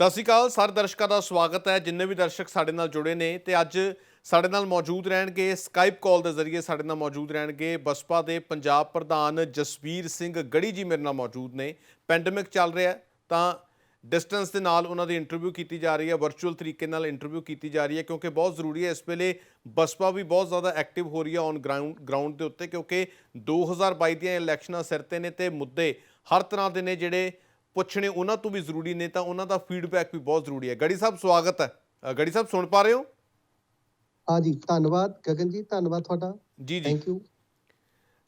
ਸਤਿ ਸ਼੍ਰੀ ਅਕਾਲ ਸਾਰੇ ਦਰਸ਼ਕਾਂ ਦਾ ਸਵਾਗਤ ਹੈ। ਜਿੰਨੇ ਵੀ ਦਰਸ਼ਕ ਸਾਡੇ ਨਾਲ ਜੁੜੇ ਨੇ ਤੇ ਅੱਜ ਸਾਡੇ ਨਾਲ ਮੌਜੂਦ ਰਹਿਣਗੇ ਸਕਾਈਪ ਕਾਲ ਦੇ ਜ਼ਰੀਏ ਸਾਡੇ ਨਾਲ ਮੌਜੂਦ ਰਹਿਣਗੇ ਬਸਪਾ ਦੇ ਪੰਜਾਬ ਪ੍ਰਧਾਨ ਜਸਵੀਰ ਸਿੰਘ ਗੜੀ ਜੀ ਮੇਰੇ ਨਾਲ ਮੌਜੂਦ ਨੇ। ਪੈਂਡੇਮਿਕ ਚੱਲ ਰਿਹਾ ਤਾਂ ਡਿਸਟੈਂਸ ਦੇ ਨਾਲ ਉਹਨਾਂ ਦੀ ਇੰਟਰਵਿਊ ਕੀਤੀ ਜਾ ਰਹੀ ਹੈ, ਵਰਚੁਅਲ ਤਰੀਕੇ ਨਾਲ ਇੰਟਰਵਿਊ ਕੀਤੀ ਜਾ ਰਹੀ ਹੈ ਕਿਉਂਕਿ ਬਹੁਤ ਜ਼ਰੂਰੀ ਹੈ। ਇਸ ਵੇਲੇ ਬਸਪਾ ਵੀ ਬਹੁਤ ਜ਼ਿਆਦਾ ਐਕਟਿਵ ਹੋ ਰਹੀ ਹੈ ਔਨ ਗਰਾਊਂਡ ਦੇ ਉੱਤੇ ਕਿਉਂਕਿ 2022 ਦੀਆਂ ਇਲੈਕਸ਼ਨਾਂ ਸਿਰ ਤੇ ਨੇ ਤੇ ਮੁੱਦੇ ਹਰ ਤਰ੍ਹਾਂ ਦੇ ਨੇ ਜਿਹੜੇ ਪੁੱਛਣੇ ਉਹਨਾਂ ਤੋਂ ਵੀ ਜ਼ਰੂਰੀ ਨੇ ਤਾਂ ਉਹਨਾਂ ਦਾ ਫੀਡਬੈਕ ਵੀ ਬਹੁਤ ਜ਼ਰੂਰੀ ਹੈ। ਗੜੀ ਸਾਹਿਬ ਸਵਾਗਤ ਹੈ। ਗੜੀ ਸਾਹਿਬ ਸੁਣ ਪਾ ਰਹੇ ਹੋ? हाँ जी, धन्यवाद गगन जी, धन्यवाद ਤੁਹਾਡਾ। ਜੀ ਜੀ थैंक यू।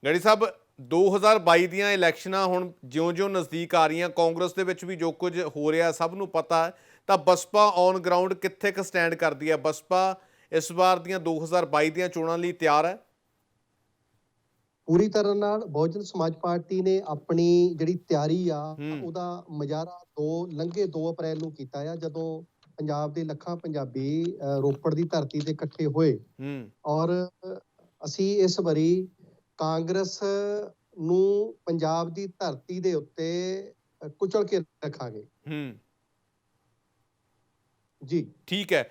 ਗੜੀ ਸਾਹਿਬ 2022 ਦੀਆਂ ਇਲੈਕਸ਼ਨਾਂ ਹੁਣ ਜਿਉਂ-ਜਿਉਂ ਨਜ਼ਦੀਕ ਆ ਰਹੀਆਂ, ਕਾਂਗਰਸ ਦੇ ਵਿੱਚ ਵੀ ਜੋ ਕੁਝ ਹੋ ਰਿਹਾ ਸਭ ਨੂੰ ਪਤਾ ਹੈ, ਤਾਂ ਬਸਪਾ ਔਨ ਗਰਾਊਂਡ ਕਿੱਥੇ ਕੁ ਸਟੈਂਡ ਕਰਦੀ ਹੈ? ਬਸਪਾ ਇਸ ਵਾਰ ਦੀਆਂ 2022 ਦੀਆਂ ਚੋਣਾਂ ਲਈ ਤਿਆਰ ਹੈ? ਪੂਰੀ ਤਰ੍ਹਾਂ ਨਾਲ ਬਹੁਜਨ ਸਮਾਜ ਪਾਰਟੀ ਨੇ ਆਪਣੀ ਜਿਹੜੀ ਤਿਆਰੀ ਆ ਉਹਦਾ ਮੁਜ਼ਾਹਰਾ ਲੰਘੇ 2 ਅਪ੍ਰੈਲ ਨੂੰ ਕੀਤਾ ਆ, ਜਦੋਂ ਪੰਜਾਬ ਦੇ ਲੱਖਾਂ ਪੰਜਾਬੀ ਰੋਪੜ ਦੀ ਧਰਤੀ ਤੇ ਇਕੱਠੇ ਹੋਏ ਔਰ ਅਸੀਂ ਇਸ ਵਾਰੀ ਕਾਂਗਰਸ ਨੂੰ ਪੰਜਾਬ ਦੀ ਧਰਤੀ ਦੇ ਉੱਤੇ ਕੁਚਲ ਕੇ ਰੱਖਾਂਗੇ। ਜੀ ਠੀਕ ਹੈ,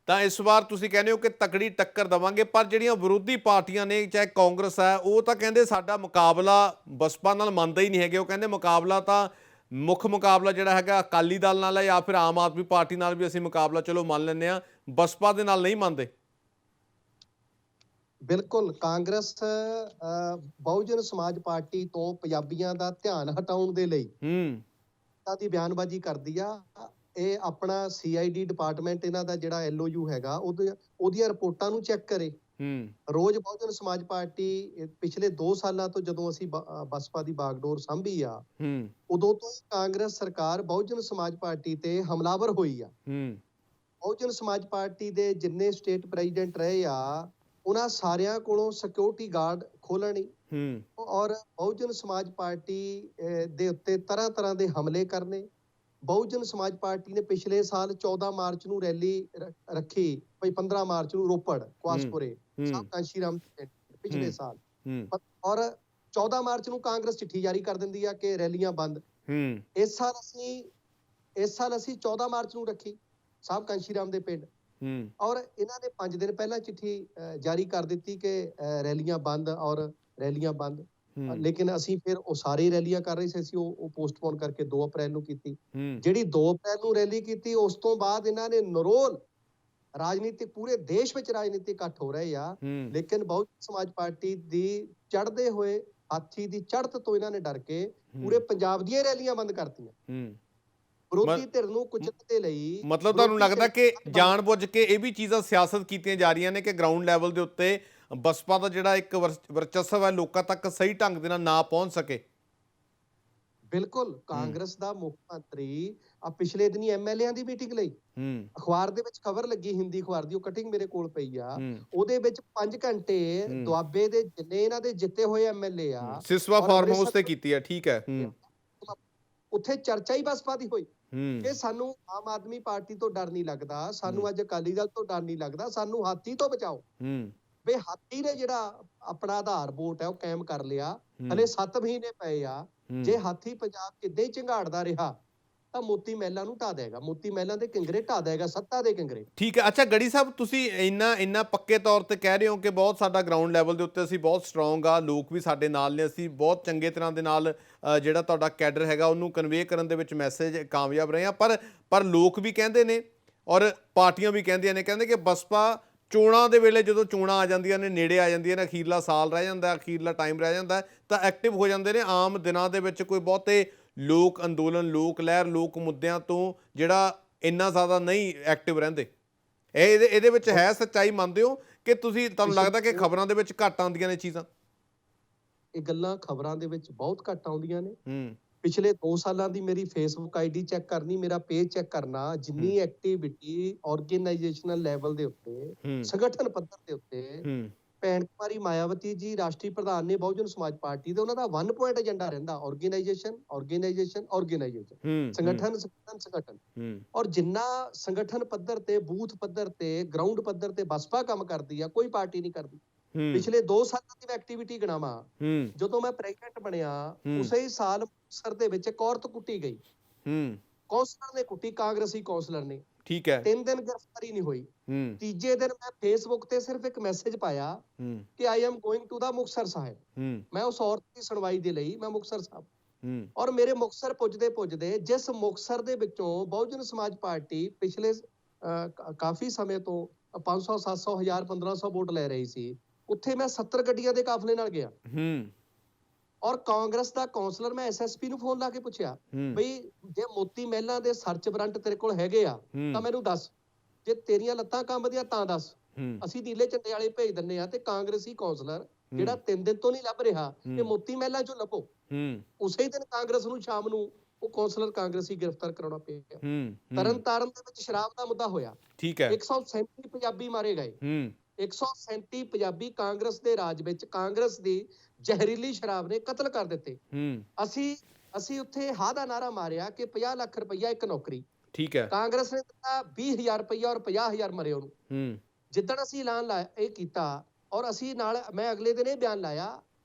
ਤਾਂ ਇਸ ਵਾਰ ਤੁਸੀਂ ਕਹਿੰਦੇ ਹੋ ਕਿ ਤਕੜੀ ਟੱਕਰ ਦੇਵਾਂਗੇ, ਪਰ ਜਿਹੜੀਆਂ ਵਿਰੋਧੀ ਪਾਰਟੀਆਂ ਨੇ ਚਾਹੇ ਕਾਂਗਰਸ ਹੈ ਉਹ ਤਾਂ ਕਹਿੰਦੇ ਸਾਡਾ ਮੁਕਾਬਲਾ ਬਸਪਾ ਨਾਲ ਮੰਨਦਾ ਹੀ ਨਹੀਂ ਹੈਗੇ। ਉਹ ਕਹਿੰਦੇ ਮੁਕਾਬਲਾ ਤਾਂ ਮੁੱਖ ਮੁਕਾਬਲਾ ਜਿਹੜਾ ਹੈਗਾ ਅਕਾਲੀ ਦਲ ਨਾਲ ਹੈ ਜਾਂ ਫਿਰ ਆਮ ਆਦਮੀ ਪਾਰਟੀ ਨਾਲ ਵੀ ਅਸੀਂ ਮੁਕਾਬਲਾ ਚਲੋ ਮੰਨ ਲੈਂਦੇ ਹਾਂ, ਬਸਪਾ ਦੇ ਨਾਲ ਨਹੀਂ ਮੰਨਦੇ। ਬਿਲਕੁਲ, ਕਾਂਗਰਸ ਬਹੁਜਨ ਸਮਾਜ ਪਾਰਟੀ ਤੋਂ ਪੰਜਾਬੀਆਂ ਦਾ ਧਿਆਨ ਹਟਾਉਣ ਦੇ ਲਈ ਦੀ ਬਿਆਨਬਾਜ਼ੀ ਕਰਦੀ ਆ। ਇਹ ਆਪਣਾ CID ਡਿਪਾਰਟਮੈਂਟ ਇਹਨਾਂ ਦਾ ਜਿਹੜਾ LOU ਹੈਗਾ ਉਹਦੀਆਂ ਰਿਪੋਰਟਾਂ ਨੂੰ ਚੈੱਕ ਕਰੇ। ਰੋਜ਼ ਬਹੁਜਨ ਸਮਾਜ ਪਾਰਟੀ ਪਿਛਲੇ 2 ਸਾਲਾਂ ਤੋਂ ਜਦੋਂ ਅਸੀਂ ਬਸਪਾ ਦੀ ਬਾਗਡੋਰ ਸਾਂਭੀ ਆ ਉਦੋਂ ਤੋਂ ਕਾਂਗਰਸ ਸਰਕਾਰ ਬਹੁਜਨ ਸਮਾਜ ਪਾਰਟੀ ਤੇ ਹਮਲਾਵਰ ਹੋਈ ਆ। ਬਹੁਜਨ ਸਮਾਜ ਪਾਰਟੀ ਦੇ ਜਿੰਨੇ ਸਟੇਟ ਪ੍ਰੈਜ਼ੀਡੈਂਟ ਰਹੇ ਆ ਉਹਨਾਂ ਸਾਰਿਆਂ ਕੋਲੋਂ ਸਿਕਿਉਰਿਟੀ ਗਾਰਡ ਖੋਲਣੀ ਔਰ ਬਹੁਜਨ ਸਮਾਜ ਪਾਰਟੀ ਦੇ ਉੱਤੇ ਤਰ੍ਹਾਂ ਦੇ ਹਮਲੇ ਕਰਨੇ। ਬਹੁਜਨ ਸਮਾਜ ਪਾਰਟੀ ਨੇ ਪਿਛਲੇ ਸਾਲ 14 ਮਾਰਚ ਨੂੰ ਰੈਲੀ ਰੱਖੀ, 15 ਮਾਰਚ ਨੂੰ ਰੋਪੜ ਕੁਆਸਪੁਰੇ ਕਾਂਸ਼ੀ ਰਾਮ ਪਿਛਲੇ ਸਾਲ, ਔਰ 14 ਮਾਰਚ ਨੂੰ ਕਾਂਗਰਸ ਚਿੱਠੀ ਜਾਰੀ ਕਰ ਦਿੰਦੀ ਆ ਕਿ ਰੈਲੀਆਂ ਬੰਦ। ਇਸ ਸਾਲ ਅਸੀਂ 14 ਮਾਰਚ ਨੂੰ ਰੱਖੀ ਸਾਹਿਬ ਕਾਂਸ਼ੀ ਰਾਮ ਦੇ ਪਿੰਡ, ਔਰ ਇਹਨਾਂ ਨੇ 5 ਦਿਨ ਪਹਿਲਾਂ ਚਿੱਠੀ ਜਾਰੀ ਕਰ ਦਿੱਤੀ ਕਿ ਰੈਲੀਆਂ ਬੰਦ ਔਰ ਰੈਲੀਆਂ ਬੰਦ। ਲੇਕਿਨ ਅਸੀਂ ਫਿਰ ਉਹ ਸਾਰੇ ਰੈਲੀਆਂ ਕਰ ਰਹੇ ਸੀ, ਅਸੀਂ ਉਹ ਪੋਸਟਪੋਨ ਕਰਕੇ 2 ਅਪ੍ਰੈਲ ਨੂੰ ਕੀਤੀ। ਜਿਹੜੀ 2 ਅਪ੍ਰੈਲ ਨੂੰ ਰੈਲੀ ਕੀਤੀ ਉਸ ਤੋਂ ਬਾਅਦ ਇਹਨਾਂ ਨੇ ਨਰੋਲ ਰਾਜਨੀਤਿਕ ਪੂਰੇ ਦੇਸ਼ ਵਿੱਚ ਰਾਜਨੀਤਿਕ ਇਕੱਠ ਹੋ ਰਹੇ ਆ, ਲੇਕਿਨ ਬਹੁਜਨ ਸਮਾਜ ਪਾਰਟੀ ਦੀ ਚੜ੍ਹਦੇ ਹੋਏ ਹਾਥੀ ਦੀ ਚੜ੍ਹਤ ਤੋਂ ਇਹਨਾਂ ਨੇ ਡਰ ਕੇ ਪੂਰੇ ਪੰਜਾਬ ਦੀਆਂ ਰੈਲੀਆਂ ਬੰਦ ਕਰਤੀਆਂ ਵਿਰੋਧੀ ਧਿਰ ਨੂੰ ਕੁਚਲਣ ਦੇ ਲਈ। ਮਤਲਬ ਤੁਹਾਨੂੰ ਲੱਗਦਾ ਕਿ ਜਾਣਬੁੱਝ ਕੇ ਇਹ ਵੀ ਚੀਜ਼ਾਂ ਸਿਆਸਤ ਕੀਤੀਆਂ ਜਾ ਰਹੀਆਂ ਨੇ ਕਿ ਗਰਾਊਂਡ ਲੈਵਲ ਦੇ ਉੱਤੇ ਬਸਪਾ ਦਾ ਜਿਹੜਾ ਇੱਕ ਵਰਚਸਵ ਹੈ ਲੋਕਾਂ ਤੱਕ ਸਹੀ ਢੰਗ ਦੇ ਨਾਲ ਨਾ ਪਹੁੰਚ ਸਕੇ? ਬਿਲਕੁਲ, ਕਾਂਗਰਸ ਦਾ ਮੁੱਖ ਮੰਤਰੀ ਪਿਛਲੇ ਦਿਨੀ MLA ਦੀ ਮੀਟਿੰਗ ਲਈ ਅਖਬਾਰ ਦੇ ਵਿੱਚ ਖਬਰ ਲੱਗੀ, ਹਿੰਦੀ ਅਖਬਾਰ ਦੀ, ਉਹ ਕਟਿੰਗ ਮੇਰੇ ਕੋਲ ਪਈ ਆ, ਉਹਦੇ ਵਿੱਚ 5 ਘੰਟੇ ਦੁਆਬੇ ਦੇ ਜਿੰਨੇ ਇਹਨਾਂ ਦੇ ਜਿੱਤੇ ਹੋਏ MLA ਆ ਸਿਸਵਾ ਫਾਰਮ ਹਾਊਸ ਤੇ ਕੀਤੀ ਹੈ। ਠੀਕ ਹੈ, ਉੱਥੇ ਚਰਚਾ ਹੀ ਬਸਪਾ ਦੀ ਹੋਈ ਕਿ ਸਾਨੂੰ ਆਮ ਆਦਮੀ ਪਾਰਟੀ ਤੋਂ ਡਰ ਨਹੀਂ ਲੱਗਦਾ, ਸਾਨੂੰ ਅੱਜ ਅਕਾਲੀ ਦਲ ਤੋਂ ਡਰ ਨਹੀਂ ਲੱਗਦਾ, ਸਾਨੂੰ ਹਾਥੀ ਤੋਂ ਬਚਾਓ। ਵੀ ਹਾਥੀ ਨੇ ਜਿਹੜਾ ਆਪਣਾ ਆਧਾਰ ਵੋਟ ਹੈ ਉਹ ਕਾਇਮ ਕਰ ਲਿਆ, ਹਲੇ 7 ਮਹੀਨੇ ਪਏ ਆ। ਜੇ ਹਾਥੀ ਪੰਜਾਬ ਕਿੱਦਾਂ ਹੀ ਝੰਗਾੜਦਾ ਰਿਹਾ ਤਾਂ ਮੋਤੀ ਮਹਿਲਾਂ ਨੂੰ ਢਾ ਦੇਗਾ, ਮੋਤੀ ਮਹਿਲਾਂ ਦੇ ਕਿੰਗਰੇ ਢਾ ਦੇਗਾ, ਸੱਤਾ ਦੇ ਕਿੰਗਰੇ। ਠੀਕ ਹੈ। ਅੱਛਾ ਗੜੀ ਸਾਹਿਬ, ਤੁਸੀਂ ਇੰਨਾ ਪੱਕੇ ਤੌਰ ਤੇ ਕਹਿ ਰਹੇ ਹੋ ਕਿ ਬਹੁਤ ਸਾਡਾ ਗਰਾਊਂਡ ਲੈਵਲ ਦੇ ਉੱਤੇ ਅਸੀਂ ਬਹੁਤ ਸਟਰੋਂਗ ਆ, ਲੋਕ ਵੀ ਸਾਡੇ ਨਾਲ ਨੇ, ਅਸੀਂ ਬਹੁਤ ਚੰਗੇ ਤਰ੍ਹਾਂ ਦੇ ਨਾਲ ਜਿਹੜਾ ਤੁਹਾਡਾ ਕੈਡਰ ਹੈਗਾ ਉਹਨੂੰ ਕਨਵੇ ਕਰਨ ਦੇ ਵਿੱਚ ਮੈਸੇਜ ਕਾਮਯਾਬ ਰਹੇ ਆ, ਪਰ ਲੋਕ ਵੀ ਕਹਿੰਦੇ ਨੇ ਔਰ ਪਾਰਟੀਆਂ ਵੀ ਕਹਿੰਦੀਆਂ ਨੇ, ਕਹਿੰਦੇ ਕਿ ਬਸਪਾ ਚੋਣਾਂ ਦੇ ਵੇਲੇ ਜਦੋਂ ਚੋਣਾਂ ਆ ਜਾਂਦੀਆਂ ਨੇ, ਨੇੜੇ ਆ ਜਾਂਦੀਆਂ ਨੇ, ਅਖੀਰਲਾ ਸਾਲ ਰਹਿ ਜਾਂਦਾ, ਅਖੀਰਲਾ ਟਾਈਮ ਰਹਿ ਜਾਂਦਾ, ਤਾਂ ਐਕਟਿਵ ਹੋ ਜਾਂਦੇ ਨੇ। ਆਮ ਦਿਨਾਂ ਦੇ ਵਿੱਚ ਕੋਈ ਬਹੁਤੇ ਲੋਕ ਅੰਦੋਲਨ, ਲੋਕ ਲਹਿਰ, ਲੋਕ ਮੁੱਦਿਆਂ ਤੋਂ ਜਿਹੜਾ ਇੰਨਾ ਜ਼ਿਆਦਾ ਨਹੀਂ ਐਕਟਿਵ ਰਹਿੰਦੇ। ਇਹਦੇ ਵਿੱਚ ਹੈ ਸੱਚਾਈ ਮੰਨਦੇ ਹੋ ਕਿ ਤੁਹਾਨੂੰ ਲੱਗਦਾ ਕਿ ਖਬਰਾਂ ਦੇ ਵਿੱਚ ਘੱਟ ਆਉਂਦੀਆਂ ਨੇ ਚੀਜ਼ਾਂ? ਇਹ ਗੱਲਾਂ ਖਬਰਾਂ ਦੇ ਵਿੱਚ ਬਹੁਤ ਘੱਟ ਆਉਂਦੀਆਂ ਨੇ। ਪਿਛਲੇ 2 ਸਾਲਾਂ ਦੀ ਮੇਰੀ Facebook ID ਚੈੱਕ ਕਰਨੀ, ਮੇਰਾ ਪੇਜ ਚੈੱਕ ਕਰਨਾ, ਜਿੰਨੀ ਐਕਟੀਵਿਟੀ ਆਰਗੇਨਾਈਜੇਸ਼ਨਲ ਲੈਵਲ ਦੇ ਉੱਤੇ, ਸੰਗਠਨ ਪੱਧਰ ਦੇ ਉੱਤੇ ਭੈਣ ਕੁਮਾਰੀ ਮਾਇਆਵਤੀ ਜੀ ਰਾਸ਼ਟਰੀ ਪ੍ਰਧਾਨ ਨੇ ਬਹੁਜਨ ਸਮਾਜ ਪਾਰਟੀ ਦੇ, ਉਹਨਾਂ ਦਾ 1 ਪੁਆਇੰਟ ਏਜੰਡਾ ਰਹਿੰਦਾ ਆਰਗੇਨਾਈਜੇਸ਼ਨ, ਸੰਗਠਨ। ਔਰ ਜਿੰਨਾ ਸੰਗਠਨ ਪੱਧਰ ਤੇ, ਬੂਥ ਪੱਧਰ ਤੇ, ਗਰਾਊਂਡ ਪੱਧਰ ਤੇ ਬਸਪਾ ਕੰਮ ਕਰਦੀ ਆ, ਕੋਈ ਪਾਰਟੀ ਨਹੀਂ ਕਰਦੀ। ਪਿਛਲੇ 2 ਸਾਲਾਂ ਦੀ ਐਕਟੀਵਿਟੀ ਗਿਣਾਵਾਂ, ਜਦੋਂ ਮੈਂ ਪ੍ਰੈਜ਼ੀਡੈਂਟ ਬਣਿਆ ਉਸੇ ਹੀ ਸਾਲ ਮੁਕਤਸਰ ਦੇ ਵਿੱਚ ਇੱਕ ਔਰਤ ਕੁੱਟੀ ਗਈ, ਕੌਂਸਲਰ ਨੇ ਕੁੱਟੀ, ਕਾਂਗਰਸੀ ਕੌਂਸਲਰ ਨੇ। ਠੀਕ ਹੈ। 3 ਦਿਨ ਗ੍ਰਿਫਤਾਰੀ ਨਹੀਂ ਹੋਈ। ਤੀਜੇ ਦਿਨ ਮੈਂ ਫੇਸਬੁੱਕ ਤੇ ਸਿਰਫ ਇੱਕ ਮੈਸੇਜ ਪਾਇਆ ਕਿ ਆਈ ਐਮ ਗੋਇੰਗ ਟੂ ਦਾ ਮੁਕਤਸਰ ਸਾਹਿਬ। ਮੈਂ ਉਸ ਔਰਤ ਦੀ ਸੁਣਵਾਈ ਦੇ ਲਈ ਮੈਂ ਮੁਕਤਸਰ ਸਾਹਿਬ, ਔਰ ਮੇਰੇ ਮੁਕਤਸਰ ਪੁੱਜਦੇ ਪੁੱਜਦੇ ਜਿਸ ਮੁਕਤਸਰ ਦੇ ਵਿੱਚੋਂ ਬਹੁਜਨ ਸਮਾਜ ਪਾਰਟੀ ਪਿਛਲੇ ਕਾਫੀ ਸਮੇਂ ਤੋਂ 500 700 1000 1500 ਵੋਟ ਲੈ ਰਹੀ ਸੀ, ਉੱਥੇ ਮੈਂ 70 ਗੱਡੀਆਂ ਦੇ ਕਾਫਲੇ ਨਾਲ ਗਿਆ। ਔਰ ਕਾਂਗਰਸ ਦਾ ਕੌਂਸਲਰ, ਮੈਂ ਐਸਐਸਪੀ ਨੂੰ ਫੋਨ ਲਾ ਕੇ ਪੁੱਛਿਆ ਬਈ ਜੇ ਮੋਤੀ ਮਹਿਲਾਂ ਦੇ ਸਰਚ ਵਾਰੰਟ ਤੇਰੇ ਕੋਲ ਹੈਗੇ ਆ ਤਾਂ ਮੈਨੂੰ ਦੱਸ, ਜੇ ਤੇਰੀਆਂ ਲੱਤਾਂ ਕੰਬਦੀਆਂ ਤਾਂ ਦੱਸ, ਅਸੀਂ ਨੀਲੇ ਝੰਡੇ ਵਾਲੇ ਭੇਜ ਦਿੰਨੇ ਆ। ਤੇ ਕਾਂਗਰਸੀ ਕੌਂਸਲਰ ਜਿਹੜਾ 3 ਦਿਨ ਤੋਂ ਨਹੀਂ ਲੱਭ ਰਿਹਾ, ਇਹ ਮੋਤੀ ਮਹਿਲਾਂ ਚੋਂ ਲੱਭੋ। ਉਸੇ ਦਿਨ ਕਾਂਗਰਸ ਨੂੰ ਸ਼ਾਮ ਨੂੰ ਉਹ ਕੌਂਸਲਰ ਕਾਂਗਰਸੀ ਗ੍ਰਿਫਤਾਰ ਕਰਾਉਣਾ ਪਿਆ। ਤਰਨਤਾਰਨ ਦੇ ਵਿੱਚ ਸ਼ਰਾਬ ਦਾ ਮੁੱਦਾ ਹੋਇਆ। ਠੀਕ ਹੈ। 137 ਪੰਜਾਬੀ ਮਾਰੇ ਗਏ। 137 ਪੰਜਾਬੀ ਕਾਂਗਰਸ ਦੇ ਰਾਜ ਵਿੱਚ ਕਾਂਗਰਸ ਦੀ ਜ਼ਹਿਰੀਲੀ ਸ਼ਰਾਬ ਨੇ ਕਤਲ ਕਰ ਦਿੱਤੇ। ਅਸੀਂ ਉੱਥੇ ਹਾਂ ਦਾ ਨਾਰਾ ਮਾਰਿਆ ਕਿ 50 ਲੱਖ ਰੁਪਈਆ ਇੱਕ ਨੌਕਰੀ। ਠੀਕ ਹੈ। ਕਾਂਗਰਸ ਨੇ ਦਿੱਤਾ 20,000 ਰੁਪਈਆ ਔਰ 50,000 ਮਰੇ ਉਹਨੂੰ। ਜਿੱਦਣ ਅਸੀਂ ਐਲਾਨ ਲਾਇਆ ਇਹ ਕੀਤਾ, ਔਰ ਅਸੀਂ ਨਾਲ ਮੈਂ ਅਗਲੇ ਦਿਨ ਇਹ ਬਿਆਨ ਲਾਇਆ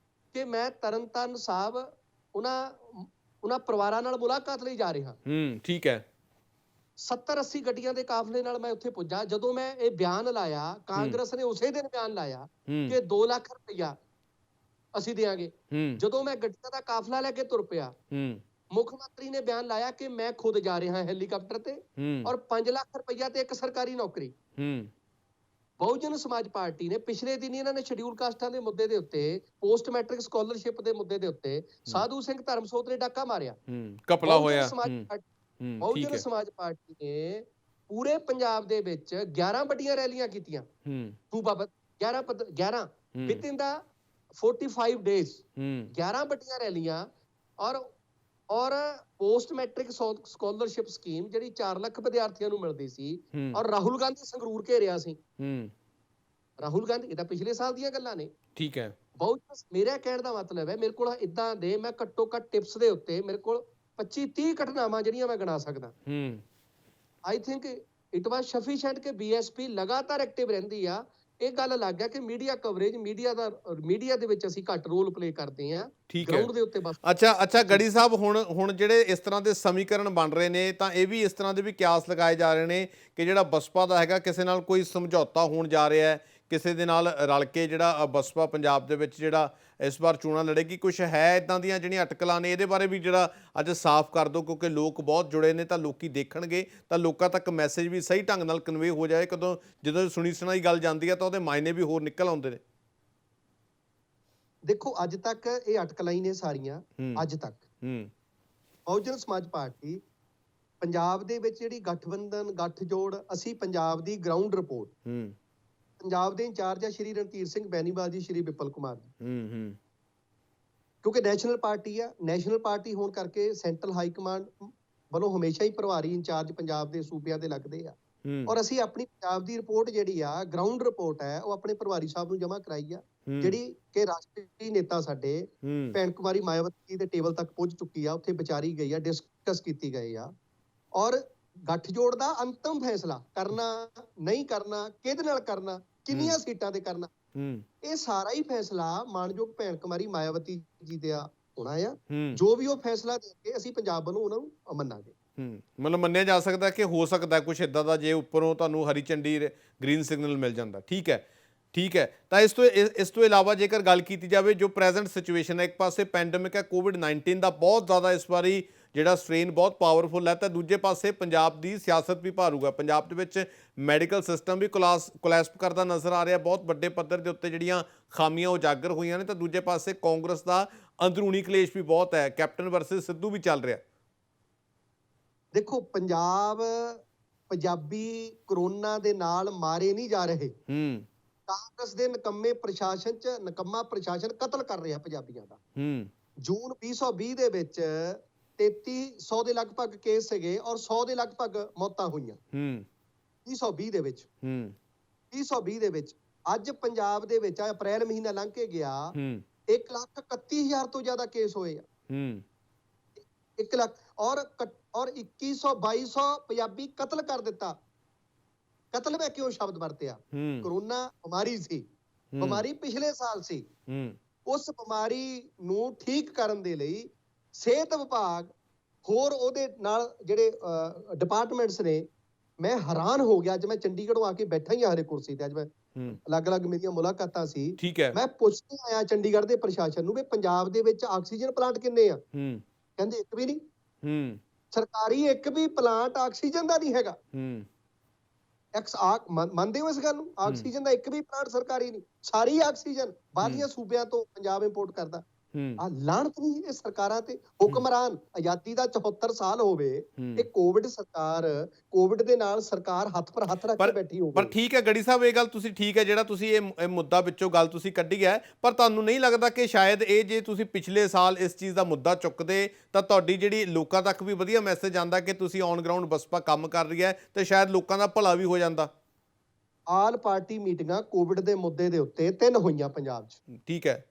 ਕਿ ਮੈਂ ਤਰਨਤਾਰਨ ਸਾਹਿਬ ਉਹਨਾਂ ਪਰਿਵਾਰਾਂ ਨਾਲ ਮੁਲਾਕਾਤ ਲਈ ਜਾ ਰਿਹਾ। ਠੀਕ ਹੈ। 70-80 ਗੱਡੀਆਂ ਦੇ ਕਾਫਲੇ ਨਾਲ ਮੈਂ ਉੱਥੇ ਪੁੱਜਾ। ਜਦੋਂ ਮੈਂ ਇਹ ਬਿਆਨ ਲਾਇਆ, ਕਾਂਗਰਸ ਨੇ ਉਸੇ ਦਿਨ ਬਿਆਨ ਲਾਇਆ ਕਿ 2 ਲੱਖ ਰੁਪਈਆ ਅਸੀਂ ਦੇਾਂਗੇ। ਜਦੋਂ ਮੈਂ ਗੱਡੀਆਂ ਦਾ ਕਾਫਲਾ ਲੈ ਕੇ ਤੁਰ ਪਿਆ, ਮੁੱਖ ਮੰਤਰੀ ਨੇ ਬਿਆਨ ਲਾਇਆ ਕਿ ਮੈਂ ਖੁਦ ਜਾ ਰਿਹਾ ਹੈਲੀਕਾਪਟਰ ਤੇ, ਔਰ 5 ਲੱਖ ਰੁਪਈਆ ਤੇ ਇੱਕ ਸਰਕਾਰੀ ਨੌਕਰੀ। ਬਹੁਜਨ ਸਮਾਜ ਪਾਰਟੀ ਨੇ ਪਿਛਲੇ ਦਿਨ ਇਹਨਾਂ ਨੇ ਸ਼ਡਿਊਲ ਕਾਸਟਾਂ ਦੇ ਮੁੱਦੇ ਦੇ ਉੱਤੇ, ਪੋਸਟ ਮੈਟ੍ਰਿਕ ਸਕਾਲਰਸ਼ਿਪ ਦੇ ਮੁੱਦੇ ਦੇ ਉੱਤੇ ਸਾਧੂ ਸਿੰਘ ਧਰਮਸੋਤ ਨੇ ਡਾਕਾ ਮਾਰਿਆ, ਕਪਲਾ ਹੋਇਆ। ਬਹੁਜਨ ਸਮਾਜ ਪਾਰਟੀ ਨੇ ਪੂਰੇ ਪੰਜਾਬ ਦੇ ਵਿੱਚ 11 ਵੱਡੀਆਂ ਰੈਲੀਆਂ ਕੀਤੀਆਂ। ਸੂਬਾ 11 ਵਿਦਿਨ ਦਾ 45 ਡੇਜ਼ 11 ਵੱਡੀਆਂ ਰੈਲੀਆਂ। ਔਰ ਪੋਸਟ ਮੈਟ੍ਰਿਕ ਸਕਾਲਰਸ਼ਿਪ ਸਕੀਮ ਜਿਹੜੀ 4 ਲੱਖ ਵਿਦਿਆਰਥੀਆਂ ਨੂੰ ਮਿਲਦੀ ਸੀ, ਔਰ ਰਾਹੁਲ ਗਾਂਧੀ ਸੰਗਰੂਰ ਘੇਰਿਆ ਸੀ। ਰਾਹੁਲ ਗਾਂਧੀ, ਇਹ ਤਾਂ ਪਿਛਲੇ ਸਾਲ ਦੀਆਂ ਗੱਲਾਂ ਨੇ। ਠੀਕ ਹੈ। ਬਹੁਤ ਮੇਰਾ ਕਹਿਣ ਦਾ ਮਤਲਬ ਹੈ, ਮੇਰੇ ਕੋਲ ਇਦਾਂ ਦੇ ਮੈਂ ਘੱਟੋ ਘੱਟ ਟਿਪਸ ਦੇ ਉੱਤੇ ਮੇਰੇ ਕੋਲ 25-30 ਘਟਨਾਵਾਂ ਜਿਹੜੀਆਂ ਮੈਂ ਗਿਣਾ ਸਕਦਾ। I think it was sufficient ਕਿ ਬੀਐਸਪੀ ਲਗਾਤਾਰ ਐਕਟਿਵ ਰਹਿੰਦੀ ਆ। ਇਹ ਗੱਲ ਲੱਗ ਗਿਆ ਕਿ ਮੀਡੀਆ ਕਵਰੇਜ, ਮੀਡੀਆ ਦੇ ਵਿੱਚ ਅਸੀਂ ਘੱਟ ਰੋਲ ਪਲੇ ਕਰਦੇ ਆ ਗਰਾਊਂਡ ਦੇ ਉੱਤੇ ਬਸ। ਅੱਛਾ ਗੜੀ ਸਾਹਿਬ, ਹੁਣ ਜਿਹੜੇ ਇਸ ਤਰ੍ਹਾਂ ਦੇ ਸਮੀਕਰਨ ਬਣ ਰਹੇ ਨੇ, ਤਾਂ ਇਹ ਵੀ ਇਸ ਤਰ੍ਹਾਂ ਦੇ ਵੀ ਕਿਆਸ ਲਗਾਏ ਜਾ ਰਹੇ ਨੇ ਕਿ ਜਿਹੜਾ ਬਸਪਾ ਦਾ ਹੈਗਾ ਕਿਸੇ ਨਾਲ ਕੋਈ ਸਮਝੌਤਾ ਹੋਣ ਜਾ ਰਿਹਾ ਹੈ, ਕਿਸੇ ਦੇ ਨਾਲ ਰਲ ਕੇ ਜਿਹੜਾ ਬਸਪਾ ਪੰਜਾਬ ਦੇ ਵਿੱਚ ਜਿਹੜਾ ਇਸ ਵਾਰ ਚੋਣਾਂ ਲੜੇਗੀ। ਕੁਛ ਹੈ ਇੱਦਾਂ ਦੀਆਂ ਜਿਹੜੀਆਂ ਅਟਕਲਾਂ ਨੇ, ਇਹਦੇ ਬਾਰੇ ਵੀ ਜਿਹੜਾ ਅੱਜ ਸਾਫ਼ ਕਰ ਦਿਓ, ਕਿਉਂਕਿ ਲੋਕ ਬਹੁਤ ਜੁੜੇ ਨੇ, ਤਾਂ ਲੋਕੀ ਦੇਖਣਗੇ ਤਾਂ ਲੋਕਾਂ ਤੱਕ ਮੈਸੇਜ ਵੀ ਸਹੀ ਢੰਗ ਨਾਲ ਕਨਵੇ ਹੋ ਜਾਏ। ਜਦੋਂ ਸੁਣੀ ਸੁਣਾਈ ਗੱਲ ਜਾਂਦੀ ਹੈ ਤਾਂ ਉਹਦੇ ਮਾਇਨੇ ਵੀ ਹੋਰ ਨਿਕਲ ਆਉਂਦੇ ਨੇ। ਦੇਖੋ, ਅੱਜ ਤੱਕ ਇਹ ਅਟਕਲਾਂ ਹੀ ਨੇ ਸਾਰੀਆਂ। ਅੱਜ ਤੱਕ ਬਹੁਜਨ ਸਮਾਜ ਪਾਰਟੀ ਪੰਜਾਬ ਦੇ ਵਿੱਚ ਜਿਹੜੀ ਗੱਠਜੋੜ, ਅਸੀਂ ਪੰਜਾਬ ਦੀ ਗਰਾਊਂਡ ਰਿਪੋਰਟ, ਪੰਜਾਬ ਦੇ ਇੰਚਾਰਜ ਆ ਸ਼੍ਰੀ ਰਣਧੀਰ ਸਿੰਘ ਬੈਨੀਵਾਲ ਜੀ, ਸ਼੍ਰੀ ਵਿਪਲ ਕੁਮਾਰ ਜੀ, ਕਿਉਂਕਿ ਨੈਸ਼ਨਲ ਪਾਰਟੀ ਆ। ਨੈਸ਼ਨਲ ਪਾਰਟੀ ਹੋਣ ਕਰਕੇ ਸੈਂਟਰਲ ਹਾਈ ਕਮਾਂਡ ਵੱਲੋਂ ਹਮੇਸ਼ਾ ਹੀ ਪ੍ਰਭਾਰੀ ਇੰਚਾਰਜ ਪੰਜਾਬ ਦੇ ਸੂਬਿਆਂ ਦੇ ਲੱਗਦੇ ਆ। ਔਰ ਅਸੀਂ ਆਪਣੀ ਪੰਜਾਬ ਦੀ ਰਿਪੋਰਟ ਜਿਹੜੀ ਆ, ਗਰਾਊਂਡ ਰਿਪੋਰਟ ਹੈ, ਉਹ ਆਪਣੇ ਪ੍ਰਭਾਰੀ ਸਾਹਿਬ ਨੂੰ ਜਮ੍ਹਾਂ ਕਰਾਈ ਆ, ਜਿਹੜੀ ਕਿ ਰਾਸ਼ਟਰੀ ਨੇਤਾ ਸਾਡੇ ਭੈਣ ਕੁਮਾਰੀ ਮਾਇਆਵਤੀ ਦੇ ਟੇਬਲ ਤੱਕ ਪਹੁੰਚ ਚੁੱਕੀ ਆ। ਉੱਥੇ ਵਿਚਾਰੀ ਗਈ ਆ, ਡਿਸਕਸ ਕੀਤੀ ਗਈ ਆ। ਔਰ ਗੱਠਜੋੜ ਦਾ ਅੰਤਮ ਫੈਸਲਾ ਕਰਨਾ ਨਹੀਂ ਕਰਨਾ, ਕਿਹਦੇ ਨਾਲ ਕਰਨਾ, ਕਿੰਨੀਆਂ ਸੀਟਾਂ ਤੇ ਕਰਨਾ, ਇਹ ਸਾਰਾ ਹੀ ਫੈਸਲਾ ਮਾਨਯੋਗ ਭੈਣ ਕੁਮਾਰੀ ਮਾਇਆਵਤੀ ਜੀ ਦਾ ਹੋਣਾ ਆ। ਜੋ ਵੀ ਉਹ ਫੈਸਲਾ ਦੇਣਗੇ ਅਸੀਂ ਪੰਜਾਬ ਵੱਲੋਂ ਉਹਨਾਂ ਨੂੰ ਮੰਨਾਂਗੇ। ਮਤਲਬ ਮੰਨਿਆ ਜਾ ਸਕਦਾ ਕਿ ਹੋ ਸਕਦਾ ਕੁਛ ਇੱਦਾਂ ਦਾ, ਜੇ ਉੱਪਰੋਂ ਤੁਹਾਨੂੰ ਹਰੀ ਝੰਡੀ ਗ੍ਰੀਨ ਸਿਗਨਲ ਮਿਲ ਜਾਂਦਾ। ਠੀਕ ਹੈ। ਤਾਂ ਇਸ ਤੋਂ ਇਲਾਵਾ ਜੇਕਰ ਗੱਲ ਕੀਤੀ ਜਾਵੇ, ਜੋ ਪ੍ਰੈਜ਼ੈਂਟ ਸਿਚੁਏਸ਼ਨ ਹੈ, ਇੱਕ ਪਾਸੇ ਪੈਂਡੇਮਿਕ ਹੈ, ਕੋਵਿਡ-19 ਦਾ ਬਹੁਤ ਜ਼ਿਆਦਾ ਇਸ ਵਾਰੀ ਜਿਹੜਾ ਸਟ੍ਰੇਨ ਬਹੁਤ ਪਾਵਰਫੁਲ ਹੈ, ਤਾਂ ਦੂਜੇ ਪਾਸੇ ਪੰਜਾਬ ਦੀ ਸਿਆਸਤ ਵੀ ਭਾਰੂ ਹੈ। ਪੰਜਾਬ ਦੇ ਵਿੱਚ ਮੈਡੀਕਲ ਸਿਸਟਮ ਵੀ ਕੋਲੈਪਸ ਕਰਦਾ ਨਜ਼ਰ ਆ ਰਿਹਾ, ਬਹੁਤ ਵੱਡੇ ਪੱਧਰ ਦੇ ਉੱਤੇ ਜਿਹੜੀਆਂ ਖਾਮੀਆਂ ਉਜਾਗਰ ਹੋਈਆਂ ਨੇ। ਤਾਂ ਦੂਜੇ ਪਾਸੇ ਕਾਂਗਰਸ ਦਾ ਅੰਦਰੂਨੀ ਕਲੇਸ਼ ਵੀ ਬਹੁਤ ਹੈ, ਕੈਪਟਨ ਵਰਸਸ ਸਿੱਧੂ ਵੀ ਚੱਲ ਰਿਹਾ। ਦੇਖੋ, ਪੰਜਾਬੀ ਕਰੋਨਾ ਦੇ ਨਾਲ ਮਾਰੇ ਨਹੀਂ ਜਾ ਰਹੇ। ਕਾਂਗਰਸ ਦੇ ਨਕੰਮਾ ਪ੍ਰਸ਼ਾਸਨ ਕਤਲ ਕਰ ਰਿਹਾ ਪੰਜਾਬੀਆਂ ਦਾ। ਜੂਨ 2020 ਦੇ ਵਿੱਚ 3300 ਦੇ ਲਗਭਗ ਕੇਸ ਸੀਗੇ, ਔਰ 100 ਦੇ ਲਗਭਗ ਮੌਤਾਂ ਹੋਈਆਂ 2020 ਦੇ ਵਿੱਚ। 2020 ਦੇ ਵਿੱਚ ਅੱਜ ਪੰਜਾਬ ਦੇ ਵਿੱਚ ਅਪ੍ਰੈਲ ਮਹੀਨਾ ਲੰਘ ਕੇ ਗਿਆ, 1,31,000 ਤੋਂ ਜ਼ਿਆਦਾ ਕੇਸ ਹੋਏ ਆ। 1 ਲੱਖ ਔਰ 2100-2200 ਪੰਜਾਬੀ ਕਤਲ ਕਰ ਦਿੱਤਾ। ਕਤਲ ਮੈਂ ਕਿਉਂ ਸ਼ਬਦ ਵਰਤਿਆ? ਕਰੋਨਾ ਬਿਮਾਰੀ ਸੀ, ਬਿਮਾਰੀ ਪਿਛਲੇ ਸਾਲ ਸੀ। ਉਸ ਬਿਮਾਰੀ ਨੂੰ ਠੀਕ ਕਰਨ ਦੇ ਲਈ ਸਿਹਤ ਵਿਭਾਗ ਹੋਰ ਉਹਦੇ ਨਾਲ ਜਿਹੜੇ ਡਿਪਾਰਟਮੈਂਟਸ ਨੇ, ਮੈਂ ਹੈਰਾਨ ਹੋ ਗਿਆ। ਅੱਜ ਮੈਂ ਚੰਡੀਗੜ੍ਹੋਂ ਆ ਕੇ ਬੈਠਾ ਹੀ ਆ ਹਰੇ ਕੁਰਸੀ ਤੇ, ਅੱਜ ਮੈਂ ਅਲੱਗ-ਅਲੱਗ ਮੇਰੀਆਂ ਮੁਲਾਕਾਤਾਂ ਸੀ। ਠੀਕ ਹੈ। ਮੈਂ ਪੁੱਛ ਕੇ ਆਇਆ ਚੰਡੀਗੜ੍ਹ ਦੇ ਪ੍ਰਸ਼ਾਸਨ ਨੂੰ ਵੀ ਪੰਜਾਬ ਦੇ ਵਿੱਚ ਆਕਸੀਜਨ ਪਲਾਂਟ ਕਿੰਨੇ ਆ? ਕਹਿੰਦੇ ਇੱਕ ਵੀ ਨਹੀਂ। ਸਰਕਾਰੀ ਇੱਕ ਵੀ ਪਲਾਂਟ ਆਕਸੀਜਨ ਦਾ ਨਹੀਂ ਹੈਗਾ। ਮੰਨਦੇ ਹੋ ਇਸ ਗੱਲ ਨੂੰ? ਆਕਸੀਜਨ ਦਾ ਇੱਕ ਵੀ ਪਲਾਂਟ ਸਰਕਾਰੀ ਨਹੀਂ। ਸਾਰੀ ਆਕਸੀਜਨ ਬਾਹਰਲੀਆਂ ਸੂਬਿਆਂ ਤੋਂ ਪੰਜਾਬ ਇੰਪੋਰਟ ਕਰਦਾ। ਆ ਲਾਹਨਤ ਨਹੀਂ ਇਹ ਸਰਕਾਰਾਂ ਤੇ। ਹੁਕਮਰਾਨ ਆਜ਼ਾਦੀ ਦਾ 74 ਸਾਲ ਹੋਵੇ, ਇਹ ਕੋਵਿਡ ਦੇ ਨਾਲ ਸਰਕਾਰ ਹੱਥ ਪਰ ਹੱਥ ਰੱਖ ਕੇ ਬੈਠੀ ਹੋਵੇ। ਪਰ ਠੀਕ ਹੈ ਗੜੀ ਸਾਹਿਬ, ਇਹ ਗੱਲ ਤੁਸੀਂ ਠੀਕ ਹੈ, ਜਿਹੜਾ ਤੁਸੀਂ ਇਹ ਮੁੱਦਾ ਵਿੱਚੋਂ ਗੱਲ ਤੁਸੀਂ ਕੱਢੀ ਹੈ, ਪਰ ਤੁਹਾਨੂੰ ਨਹੀਂ ਲੱਗਦਾ ਕਿ ਸ਼ਾਇਦ ਇਹ ਜੇ ਤੁਸੀਂ ਪਿਛਲੇ ਸਾਲ ਇਸ ਚੀਜ਼ ਦਾ ਮੁੱਦਾ ਚੁੱਕਦੇ ਤਾਂ ਤੁਹਾਡੀ ਜਿਹੜੀ ਲੋਕਾਂ ਤੱਕ ਵੀ ਵਧੀਆ ਮੈਸੇਜ ਆਉਂਦਾ ਕਿ ਤੁਸੀਂ ਔਨ ਗਰਾਊਂਡ ਬਸਪਾ ਕੰਮ ਕਰ ਰਹੀ ਹੈ ਤੇ ਸ਼ਾਇਦ ਲੋਕਾਂ ਦਾ ਭਲਾ ਵੀ ਹੋ ਜਾਂਦਾ? ਆਲ ਪਾਰਟੀ ਮੀਟਿੰਗਾਂ ਕੋਵਿਡ ਦੇ ਮੁੱਦੇ ਦੇ ਉੱਤੇ 3 ਹੋਈਆਂ ਪੰਜਾਬ 'ਚ। ਠੀਕ ਹੈ।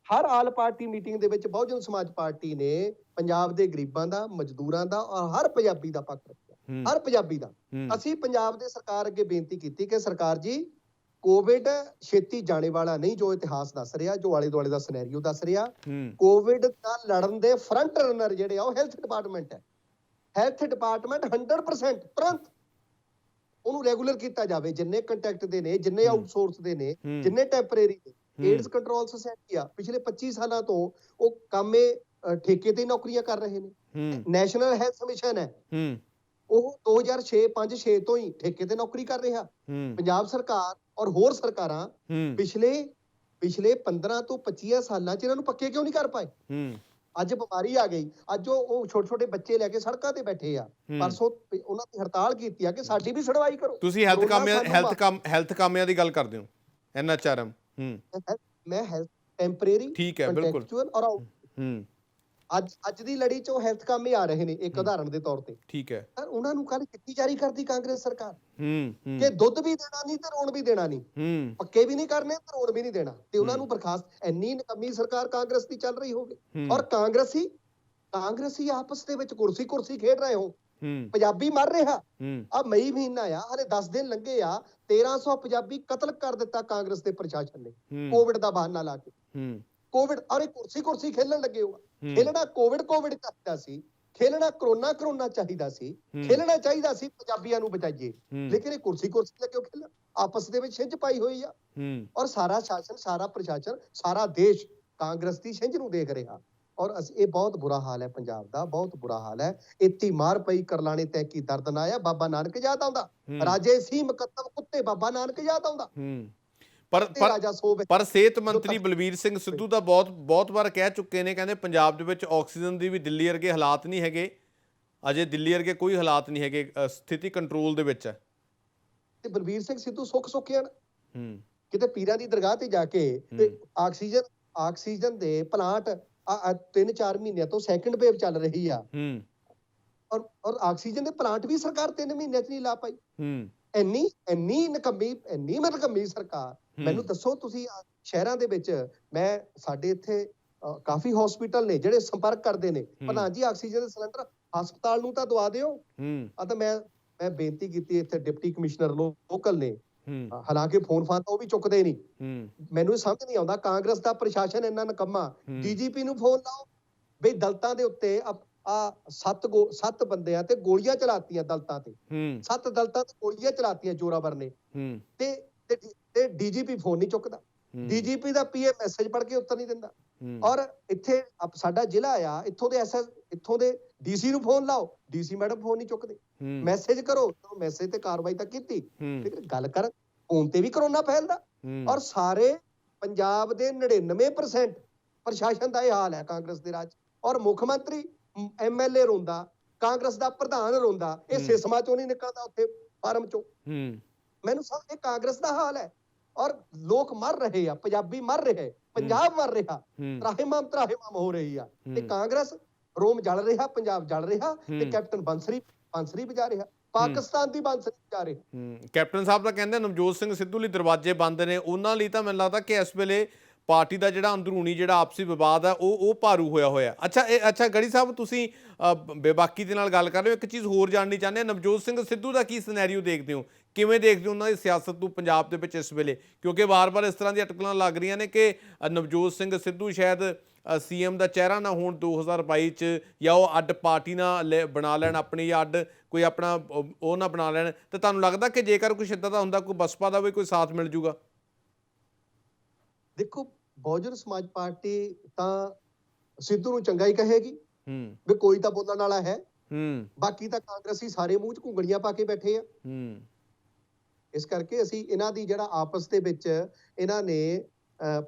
ਹਰ ਆਲ ਪਾਰਟੀ ਮੀਟਿੰਗ ਦੇ ਵਿੱਚ ਬਹੁਜਨ ਸਮਾਜ ਪਾਰਟੀ ਨੇ ਪੰਜਾਬ ਦੇ ਗਰੀਬਾਂ ਦਾ, ਮਜ਼ਦੂਰਾਂ ਦਾ ਔਰ ਹਰ ਪੰਜਾਬੀ ਦਾ ਪੱਖ ਰੱਖਿਆ। ਹਰ ਪੰਜਾਬੀ ਦਾ। ਅਸੀਂ ਪੰਜਾਬ ਦੇ ਸਰਕਾਰ ਅੱਗੇ ਬੇਨਤੀ ਕੀਤੀ ਕਿ ਸਰਕਾਰ ਜੀ, ਕੋਵਿਡ ਛੇਤੀ ਜਾਣੇ ਵਾਲਾ ਨਹੀਂ, ਜੋ ਇਤਿਹਾਸ ਦੱਸ ਰਿਹਾ, ਜੋ ਆਲੇ ਦੁਆਲੇ ਦਾ ਸਿਨੈਰੀਓ ਦੱਸ ਰਿਹਾ। ਕੋਵਿਡ ਨਾਲ ਲੜਨ ਦੇ ਫਰੰਟ ਰਨਰ ਜਿਹੜੇ ਆ ਉਹ ਹੈਲਥ ਡਿਪਾਰਟਮੈਂਟ ਹੈ। ਹੈਲਥ ਡਿਪਾਰਟਮੈਂਟ 100% ਤੁਰੰਤ ਉਹਨੂੰ ਰੈਗੂਲਰ ਕੀਤਾ ਜਾਵੇ। ਜਿੰਨੇ ਕੰਟੈਕਟ ਦੇ ਨੇ, ਜਿੰਨੇ ਆਊਟਸੋਰਸ ਦੇ ਨੇ, ਜਿੰਨੇ ਟੈਂਪਰੇਰੀ ਨੇ। ਏਡਜ਼ ਕੰਟਰੋਲ ਸੁਸਾਇਟੀ ਆ, ਪਿਛਲੇ 25 ਸਾਲਾਂ ਤੋਂ ਉਹ ਕਾਮੇ ਠੇਕੇ ਤੇ ਨੌਕਰੀਆਂ ਕਰ ਰਹੇ ਨੇ। ਨੈਸ਼ਨਲ ਹੈਲਥ ਮਿਸ਼ਨ ਹੈ, ਉਹ 2006-5-6 ਤੋਂ ਹੀ ਠੇਕੇ ਤੇ ਨੌਕਰੀ ਕਰ ਰਿਹਾ। ਪੰਜਾਬ ਸਰਕਾਰ ਔਰ ਹੋਰ ਸਰਕਾਰਾਂ ਪਿਛਲੇ 15 ਤੋਂ 25 ਸਾਲਾਂ 'ਚ ਇਹਨਾਂ ਨੂੰ ਪੱਕੇ ਕਿਉਂ ਨਹੀਂ ਕਰ ਪਾਏ? ਅੱਜ ਬਿਮਾਰੀ ਆ ਗਈ, ਅੱਜ ਉਹ ਛੋਟੇ-ਛੋਟੇ ਬੱਚੇ ਲੈ ਕੇ ਸੜਕਾਂ ਤੇ ਬੈਠੇ ਆ। ਪਰਸੋਂ ਉਹਨਾਂ ਦੀ ਹੜਤਾਲ ਕੀਤੀ ਆ ਕਿ ਸਾਡੀ ਵੀ ਸੁਣਵਾਈ ਕਰੋ। ਤੁਸੀਂ ਹੈਲਥ ਕਾਮਿਆਂ ਦੀ ਗੱਲ ਕਰਦੇ ਹੋ? NHRM। ਮੈਂ ਹੈਲਥ ਟੈਂਪਰੇਰੀ, ਠੀਕ ਹੈ, ਬਿਲਕੁਲ। ਔਰ ਅੱਜ ਦੀ ਲੜੀ 'ਚ ਉਹ ਹੈਲਥ ਕਾਮੇ ਆ ਰਹੇ ਨੇ ਇੱਕ ਉਦਾਹਰਣ ਦੇ ਤੌਰ ਤੇ। ਠੀਕ ਹੈ। ਉਹਨਾਂ ਨੂੰ ਕੱਲ ਚਿੱਠੀ ਜਾਰੀ ਕਰਦੀ ਕਾਂਗਰਸ ਸਰਕਾਰ ਕਿ ਦੁੱਧ ਵੀ ਦੇਣਾ ਨਹੀਂ ਤੇ ਰੋਣ ਵੀ ਦੇਣਾ ਨਹੀਂ, ਪੱਕੇ ਵੀ ਨਹੀਂ ਕਰਨੇ ਤੇ ਰੋਣ ਵੀ ਨਹੀਂ ਦੇਣਾ, ਤੇ ਉਹਨਾਂ ਨੂੰ ਬਰਖਾਸਤ। ਇੰਨੀ ਨਕਮੀ ਸਰਕਾਰ ਕਾਂਗਰਸ ਦੀ ਚੱਲ ਰਹੀ ਹੋਵੇ ਔਰ ਕਾਂਗਰਸੀ ਆਪਸ ਦੇ ਵਿੱਚ ਕੁਰਸੀ ਖੇਡ ਰਹੇ ਹੋ। ਪੰਜਾਬੀ ਮਰ ਰਿਹਾ। ਆ ਮਈ ਮਹੀਨਾ ਆ, ਹਲੇ 10 ਦਿਨ ਲੰਘੇ ਆ, 1300 ਪੰਜਾਬੀ ਕਤਲ ਕਰ ਦਿੱਤਾ ਕਾਂਗਰਸ ਦੇ ਪ੍ਰਸ਼ਾਸਨ ਨੇ ਕੋਵਿਡ ਦਾ ਬਹਾਨਾ ਲਾ ਕੇ। ਕੋਵਿਡ ਔਰ ਇਹ ਕੁਰਸੀ ਖੇਲਣ ਲੱਗੇ ਹੋ। ਖੇਲਣਾ ਕੋਵਿਡ ਚਾਹੀਦਾ ਸੀ, ਖੇਲਣਾ ਕਰੋਨਾ ਚਾਹੀਦਾ ਸੀ, ਖੇਲਣਾ ਚਾਹੀਦਾ ਸੀ ਪੰਜਾਬੀਆਂ ਨੂੰ ਬਚਾਈਏ, ਲੇਕਿਨ ਇਹ ਕੁਰਸੀ ਲੱਗੇ ਹੋ ਖੇਲਣ। ਆਪਸ ਦੇ ਵਿੱਚ ਛਿੰਝ ਪਾਈ ਹੋਈ ਆ ਔਰ ਸਾਰਾ ਸ਼ਾਸਨ, ਸਾਰਾ ਪ੍ਰਸ਼ਾਸਨ, ਸਾਰਾ ਦੇਸ਼ ਕਾਂਗਰਸ ਦੀ ਛਿੰਝ ਨੂੰ ਦੇਖ ਰਿਹਾ। ਔਰ ਇਹ ਬਹੁਤ ਬੁਰਾ ਹਾਲ ਹੈ ਪੰਜਾਬ ਦਾ, ਬਹੁਤ ਬੁਰਾ ਹਾਲ ਹੈ। ਇੱਤੀ ਮਾਰ ਪਈ ਕਰਲਾਣੇ ਤੈ ਕੀ ਦਰਦ ਨਾ ਆਇਆ, ਬਾਬਾ ਨਾਨਕ ਯਾਦ ਆਉਂਦਾ। ਰਾਜੇ ਸੀ ਮੁਕੱਤਬ ਕੁੱਤੇ, ਬਾਬਾ ਨਾਨਕ ਯਾਦ ਆਉਂਦਾ। ਪਰ ਸਿਹਤ ਮੰਤਰੀ ਬਲਬੀਰ ਸਿੰਘ ਸਿੱਧੂ ਤਾਂ ਬਹੁਤ ਵਾਰ ਕਹਿ ਚੁੱਕੇ ਨੇ, ਕਹਿੰਦੇ ਪੰਜਾਬ ਦੇ ਵਿੱਚ ਆਕਸੀਜਨ ਦੀ ਵੀ ਦਿੱਲੀ ਵਰਗੇ ਹਾਲਾਤ ਨਹੀਂ ਹੈਗੇ, ਅਜੇ ਦਿੱਲੀ ਵਰਗੇ ਕੋਈ ਹਾਲਾਤ ਨਹੀਂ ਹੈਗੇ, ਸਥਿਤੀ ਕੰਟਰੋਲ ਦੇ ਵਿੱਚ ਹੈ। ਤੇ ਬਲਬੀਰ ਸਿੰਘ ਸਿੱਧੂ ਸੁੱਖ ਆ ਕਿਤੇ ਪੀਰਾਂ ਦੀ ਦਰਗਾਹ ਤੇ ਜਾ ਕੇ, ਤੇ ਆਕਸੀਜਨ ਦੇ ਪਲਾਂਟ 3-4 ਮਹੀਨਿਆਂ ਤੋਂ ਸੈਕੰਡ ਵੇਵ ਚੱਲ ਰਹੀ ਆ, ਔਰ ਆਕਸੀਜਨ ਦੇ ਪਲਾਂਟ ਵੀ ਸਰਕਾਰ 3 ਮਹੀਨਿਆਂ 'ਚ ਨਹੀਂ ਲਾ ਪਾਈ। ਇੰਨੀ ਨਕਮੀ ਸਰਕਾਰ। ਮੈਨੂੰ ਦੱਸੋ ਤੁਸੀਂ, ਸ਼ਹਿਰਾਂ ਦੇ ਵਿੱਚ ਸਾਡੇ ਇੱਥੇ ਕਾਫੀ ਹਸਪੀਟਲ ਨੇ ਜਿਹੜੇ ਸੰਪਰਕ ਕਰਦੇ ਨੇ, ਪ੍ਰਧਾਨ ਜੀ ਆਕਸੀਜਨ ਦੇ ਸਿਲੰਡਰ ਹਸਪਤਾਲ ਨੂੰ ਤਾਂ ਦਵਾ ਦਿਓ। ਤਾਂ ਮੈਂ ਬੇਨਤੀ ਕੀਤੀ ਇੱਥੇ ਡਿਪਟੀ ਕਮਿਸ਼ਨਰ ਲੋਕਲ ਨੇ, ਹਾਲਾਂਕਿ ਫੋਨ ਤਾਂ ਉਹ ਵੀ ਚੁੱਕਦੇ ਨਹੀਂ। ਮੈਨੂੰ ਸਮਝ ਨਹੀਂ ਆਉਂਦਾ, ਕਾਂਗਰਸ ਦਾ ਪ੍ਰਸ਼ਾਸਨ ਇੰਨਾ ਨਕੰਮਾ। DGP ਨੂੰ ਫੋਨ ਲਾਓ ਬਈ ਦਲਤਾਂ ਦੇ ਉੱਤੇ 7 ਬੰਦਿਆਂ ਤੇ ਗੋਲੀਆਂ ਚਲਾਤੀਆਂ, ਦਲਤਾਂ ਤੇ 7 ਦਲਤਾਂ ਤੇ ਗੋਲੀਆਂ ਚਲਾਤੀਆਂ ਜ਼ੋਰਾਵਰ ਨੇ, ਤੇ DGP ਫੋਨ ਨਹੀਂ ਚੁੱਕਦਾ। DGP ਦਾ PA ਮੈਸੇਜ ਪੜ੍ਹ ਕੇ ਉੱਤਰ ਨਹੀਂ ਦਿੰਦਾ। ਔਰ ਇੱਥੇ ਸਾਡਾ ਜ਼ਿਲ੍ਹਾ ਆ, ਇੱਥੋਂ ਦੇ DC ਨੂੰ ਫੋਨ ਲਾਓ, DC ਮੈਡਮ ਫੋਨ ਨਹੀਂ ਚੁੱਕਦੇ। ਮੈਸੇਜ ਕਰੋ, ਮੈਸੇਜ ਤੇ ਕਾਰਵਾਈ ਤਾਂ ਕੀਤੀ, ਲੇਕਿਨ ਗੱਲ ਕਰ ਫੋਨ ਤੇ ਵੀ ਕਰੋਨਾ ਫੈਲਦਾ। ਔਰ ਸਾਰੇ ਪੰਜਾਬ ਦੇ 99% ਪ੍ਰਸ਼ਾਸਨ ਦਾ ਇਹ ਹਾਲ ਹੈ ਕਾਂਗਰਸ ਦੇ ਰਾਜ। ਔਰ ਮੁੱਖ ਮੰਤਰੀ, MLA ਰੋਂਦਾ, ਕਾਂਗਰਸ ਦਾ ਪ੍ਰਧਾਨ ਰੋਂਦਾ, ਇਹ ਸਿਸਮਾ ਚੋਂ ਨਹੀਂ ਨਿਕਲਦਾ, ਉੱਥੇ ਫਾਰਮ ਚੋਂ। ਮੈਨੂੰ ਸਮਝ, ਇਹ ਕਾਂਗਰਸ ਦਾ ਹਾਲ ਹੈ। ਔਰ ਲੋਕ ਮਰ ਰਹੇ ਆ, ਪੰਜਾਬੀ ਮਰ ਰਹੇ, ਪੰਜਾਬ ਮਰ ਰਿਹਾ, ਤਰਾਹਿਮਾਮ ਹੋ ਰਹੀ ਆ, ਤੇ ਕਾਂਗਰਸ ਰੋਮ ਜਲ ਰਿਹਾ, ਪੰਜਾਬ ਜਲ ਰਿਹਾ, ਤੇ ਕੈਪਟਨ ਬਾਂਸਰੀ ਵਜਾ ਰਿਹਾ, ਪਾਕਿਸਤਾਨ ਦੀ ਬਾਂਸਰੀ ਵਜਾ ਰਿਹਾ। ਕੈਪਟਨ ਸਾਹਿਬ ਤਾਂ ਕਹਿੰਦੇ ਨਵਜੋਤ ਸਿੰਘ ਸਿੱਧੂ ਲਈ ਦਰਵਾਜ਼ੇ ਬੰਦ ਨੇ, ਉਹਨਾਂ ਲਈ ਤਾਂ ਮੈਨੂੰ ਲੱਗਦਾ ਕਿ ਇਸ ਵੇਲੇ ਪਾਰਟੀ ਦਾ ਜਿਹੜਾ ਅੰਦਰੂਨੀ ਜਿਹੜਾ ਆਪਸੀ ਵਿਵਾਦ ਹੈ ਉਹ ਭਾਰੂ ਹੋਇਆ। ਅੱਛਾ ਗੜੀ ਸਾਹਿਬ, ਤੁਸੀਂ ਬੇਬਾਕੀ ਦੇ ਨਾਲ ਗੱਲ ਕਰ ਰਹੇ ਹੋ, ਇੱਕ ਚੀਜ਼ ਹੋਰ ਜਾਣਨੀ ਚਾਹੁੰਦੇ ਹਾਂ, ਨਵਜੋਤ ਸਿੰਘ ਸਿੱਧੂ ਦਾ ਕੀ ਸਿਨੈਰੀਓ ਦੇਖਦੇ ਹੋ, ਕਿਵੇਂ ਦੇਖਦੇ ਹੋ ਉਹਨਾਂ ਦੀ ਸਿਆਸਤ ਨੂੰ ਪੰਜਾਬ ਦੇ ਵਿੱਚ ਇਸ ਵੇਲੇ? ਕਿਉਂਕਿ ਵਾਰ-ਵਾਰ ਇਸ ਤਰ੍ਹਾਂ ਦੀਆਂ ਅਟਕਲਾਂ ਲੱਗ ਰਹੀਆਂ ਨੇ ਕਿ ਨਵਜੋਤ ਸਿੰਘ ਸਿੱਧੂ ਸ਼ਾਇਦ ਸੀਐਮ ਦਾ ਚਿਹਰਾ ਨਾ ਹੋਣ 2022 ਚ, ਜਾਂ ਉਹ ਅੱਡ ਪਾਰਟੀ ਨਾ ਬਣਾ ਲੈਣ ਆਪਣੀ, ਜਾਂ ਅੱਡ ਕੋਈ ਆਪਣਾ ਉਹ ਨਾ ਬਣਾ ਲੈਣ, ਤੇ ਤੁਹਾਨੂੰ ਲੱਗਦਾ ਕਿ ਜੇਕਰ ਕੁਛ ਇੱਦਾਂ ਦਾ ਹੁੰਦਾ ਕੋਈ ਬਸਪਾ ਦਾ ਵੀ ਕੋਈ ਸਾਥ ਮਿਲ ਜੂਗਾ? ਦੇਖੋ, ਬਹੁਜਨ ਸਮਾਜ ਪਾਰਟੀ ਤਾਂ ਸਿੱਧੂ ਨੂੰ ਚੰਗਾ ਹੀ ਕਹੇਗੀ ਹੂੰ ਵੀ ਕੋਈ ਤਾਂ ਬੋਲਣ ਵਾਲਾ ਹੈ। ਹੂੰ ਬਾਕੀ ਤਾਂ ਕਾਂਗਰਸੀ ਸਾਰੇ ਮੂੰਹ 'ਚ ਘੁੰਗਣੀਆਂ ਪਾ ਕੇ ਬੈਠੇ ਆ। ਹੂੰ ਇਸ ਕਰਕੇ ਅਸੀਂ ਇਹਨਾਂ ਦੀ ਜਿਹੜਾ ਆਪਸ ਦੇ ਵਿੱਚ ਇਹਨਾਂ ਨੇ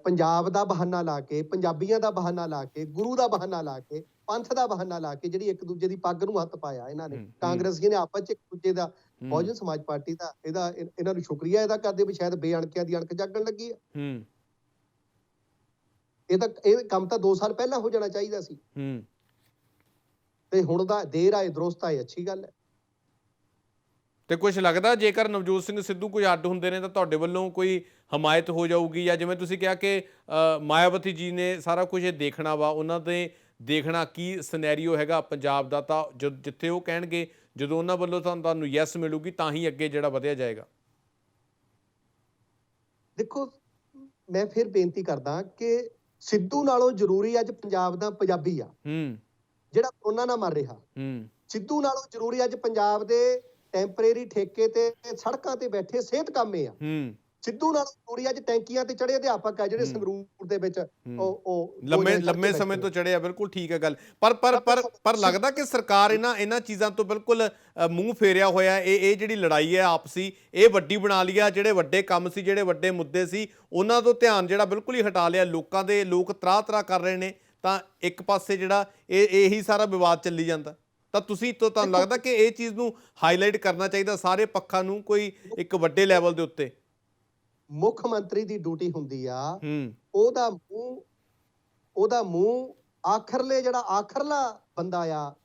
ਪੰਜਾਬ ਦਾ ਬਹਾਨਾ ਲਾ ਕੇ, ਪੰਜਾਬੀਆਂ ਦਾ ਬਹਾਨਾ ਲਾ ਕੇ, ਗੁਰੂ ਦਾ ਬਹਾਨਾ ਲਾ ਕੇ, ਪੰਥ ਦਾ ਬਹਾਨਾ ਲਾ ਕੇ ਜਿਹੜੀ ਇੱਕ ਦੂਜੇ ਦੀ ਪੱਗ ਨੂੰ ਹੱਥ ਪਾਇਆ ਇਹਨਾਂ ਨੇ। ਕਾਂਗਰਸੀਆਂ ਨੇ ਆਪਸ 'ਚ ਇੱਕ ਦੂਜੇ ਦਾ, ਬਹੁਜਨ ਸਮਾਜ ਪਾਰਟੀ ਦਾ ਇਹਨਾਂ ਨੂੰ ਸ਼ੁਕਰੀਆ ਇਹਦਾ ਕਰਦੇ ਵੀ ਸ਼ਾਇਦ ਬੇਅਣਕਿਆਂ ਦੀ ਅਣਖ ਜਾਗਣ ਲੱਗੀ ਆ। ਇਹ ਕੰਮ ਤਾਂ 2 ਸਾਲ ਪਹਿਲਾਂ ਹੋ ਜਾਣਾ ਚਾਹੀਦਾ ਸੀ, ਤੇ ਹੁਣ ਦਾ ਦੇਰ ਆਏ ਦਰੁਸਤ ਆਏ, ਅੱਛੀ ਗੱਲ ਹੈ। ਤੇ ਕੁਝ ਲੱਗਦਾ ਜੇਕਰ ਨਵਜੋਤ ਸਿੰਘ ਸਿੱਧੂ ਕੋਈ ਅੱਡ ਹੁੰਦੇ ਨੇ ਤਾਂ ਤੁਹਾਡੇ ਵੱਲੋਂ ਕੋਈ ਹਮਾਇਤ ਹੋ ਜਾਊਗੀ, ਜਾਂ ਜਿਵੇਂ ਤੁਸੀਂ ਕਿਹਾ ਕਿ ਮਾਇਆਵਤੀ ਜੀ ਨੇ ਸਾਰਾ ਕੁਝ ਇਹ ਦੇਖਣਾ ਵਾ, ਉਹਨਾਂ ਦੇ ਦੇਖਣਾ ਕੀ ਸਿਨੈਰੀਓ ਹੈਗਾ ਪੰਜਾਬ ਦਾ, ਤਾਂ ਜਿੱਥੇ ਉਹ ਕਹਿਣਗੇ, ਜਦੋਂ ਉਹਨਾਂ ਵੱਲੋਂ ਤੁਹਾਨੂੰ ਯੈਸ ਮਿਲੂਗੀ ਤਾਂ ਹੀ ਅੱਗੇ ਜਿਹੜਾ ਵਧਿਆ ਜਾਏਗਾ? ਦੇਖੋ, ਮੈਂ ਫਿਰ ਬੇਨਤੀ ਕਰਦਾ ਕਿ ਸਿੱਧੂ ਨਾਲੋਂ ਜ਼ਰੂਰੀ ਅੱਜ ਪੰਜਾਬ ਦਾ ਪੰਜਾਬੀ ਆ ਜਿਹੜਾ ਕੋਰੋਨਾ ਨਾਲ ਮਰ ਰਿਹਾ। ਸਿੱਧੂ ਨਾਲੋਂ ਜ਼ਰੂਰੀ ਅੱਜ ਪੰਜਾਬ ਦੇ ਟੈਂਪਰੇਰੀ ਠੇਕੇ ਤੇ ਸੜਕਾਂ ਤੇ ਬੈਠੇ ਸਿਹਤ ਕਾਮੇ ਆ। ਸਿੱਧੂ ਨਾਲੋਂ ਜ਼ਰੂਰੀ ਅੱਜ ਟੈਂਕੀਆਂ ਤੇ ਚੜੇ ਅਧਿਆਪਕ ਆ ਜਿਹੜੇ ਸੰਗਰੂਰ ਦੇ ਵਿੱਚ ਉਹ ਲੰਮੇ ਸਮੇਂ ਤੋਂ ਚੜੇ ਆ। ਬਿਲਕੁਲ ਠੀਕ ਹੈ ਗੱਲ, ਪਰ ਲੱਗਦਾ ਕਿ ਸਰਕਾਰ ਇਹਨਾਂ ਚੀਜ਼ਾਂ ਤੋਂ ਬਿਲਕੁਲ ਮੂੰਹ ਫੇਰਿਆ ਹੋਇਆ। ਇਹ ਜਿਹੜੀ ਲੜਾਈ ਹੈ ਆਪਸੀ, ਇਹ ਵੱਡੀ ਬਣਾ ਲਈ ਆ। ਜਿਹੜੇ ਵੱਡੇ ਕੰਮ ਸੀ, ਜਿਹੜੇ ਵੱਡੇ ਮੁੱਦੇ ਸੀ, ਉਹਨਾਂ ਤੋਂ ਧਿਆਨ ਜਿਹੜਾ ਬਿਲਕੁਲ ਹੀ ਹਟਾ ਲਿਆ। ਲੋਕ ਤਰਾਹ ਕਰ ਰਹੇ ਨੇ, ਤਾਂ ਇੱਕ ਪਾਸੇ ਜਿਹੜਾ ਇਹੀ ਸਾਰਾ ਵਿਵਾਦ ਚੱਲੀ ਜਾਂਦਾ। ਤਾਂ ਤੁਹਾਨੂੰ ਲੱਗਦਾ ਕਿ ਇਹ ਚੀਜ਼ ਨੂੰ ਹਾਈਲਾਈਟ ਕਰਨਾ ਚਾਹੀਦਾ ਸਾਰੇ ਪੱਖਾਂ ਨੂੰ, ਕੋਈ ਇੱਕ ਵੱਡੇ ਲੈਵਲ ਦੇ ਉੱਤੇ? ਮੁੱਖ ਮੰਤਰੀ ਦੀ ਡਿਊਟੀ ਹੁੰਦੀ ਆ ਉਹਦਾ ਮੂੰਹ ਆਖਰਲੇ ਜਿਹੜਾ ਆਖਰਲਾ ਬੰਦਾ ਆ,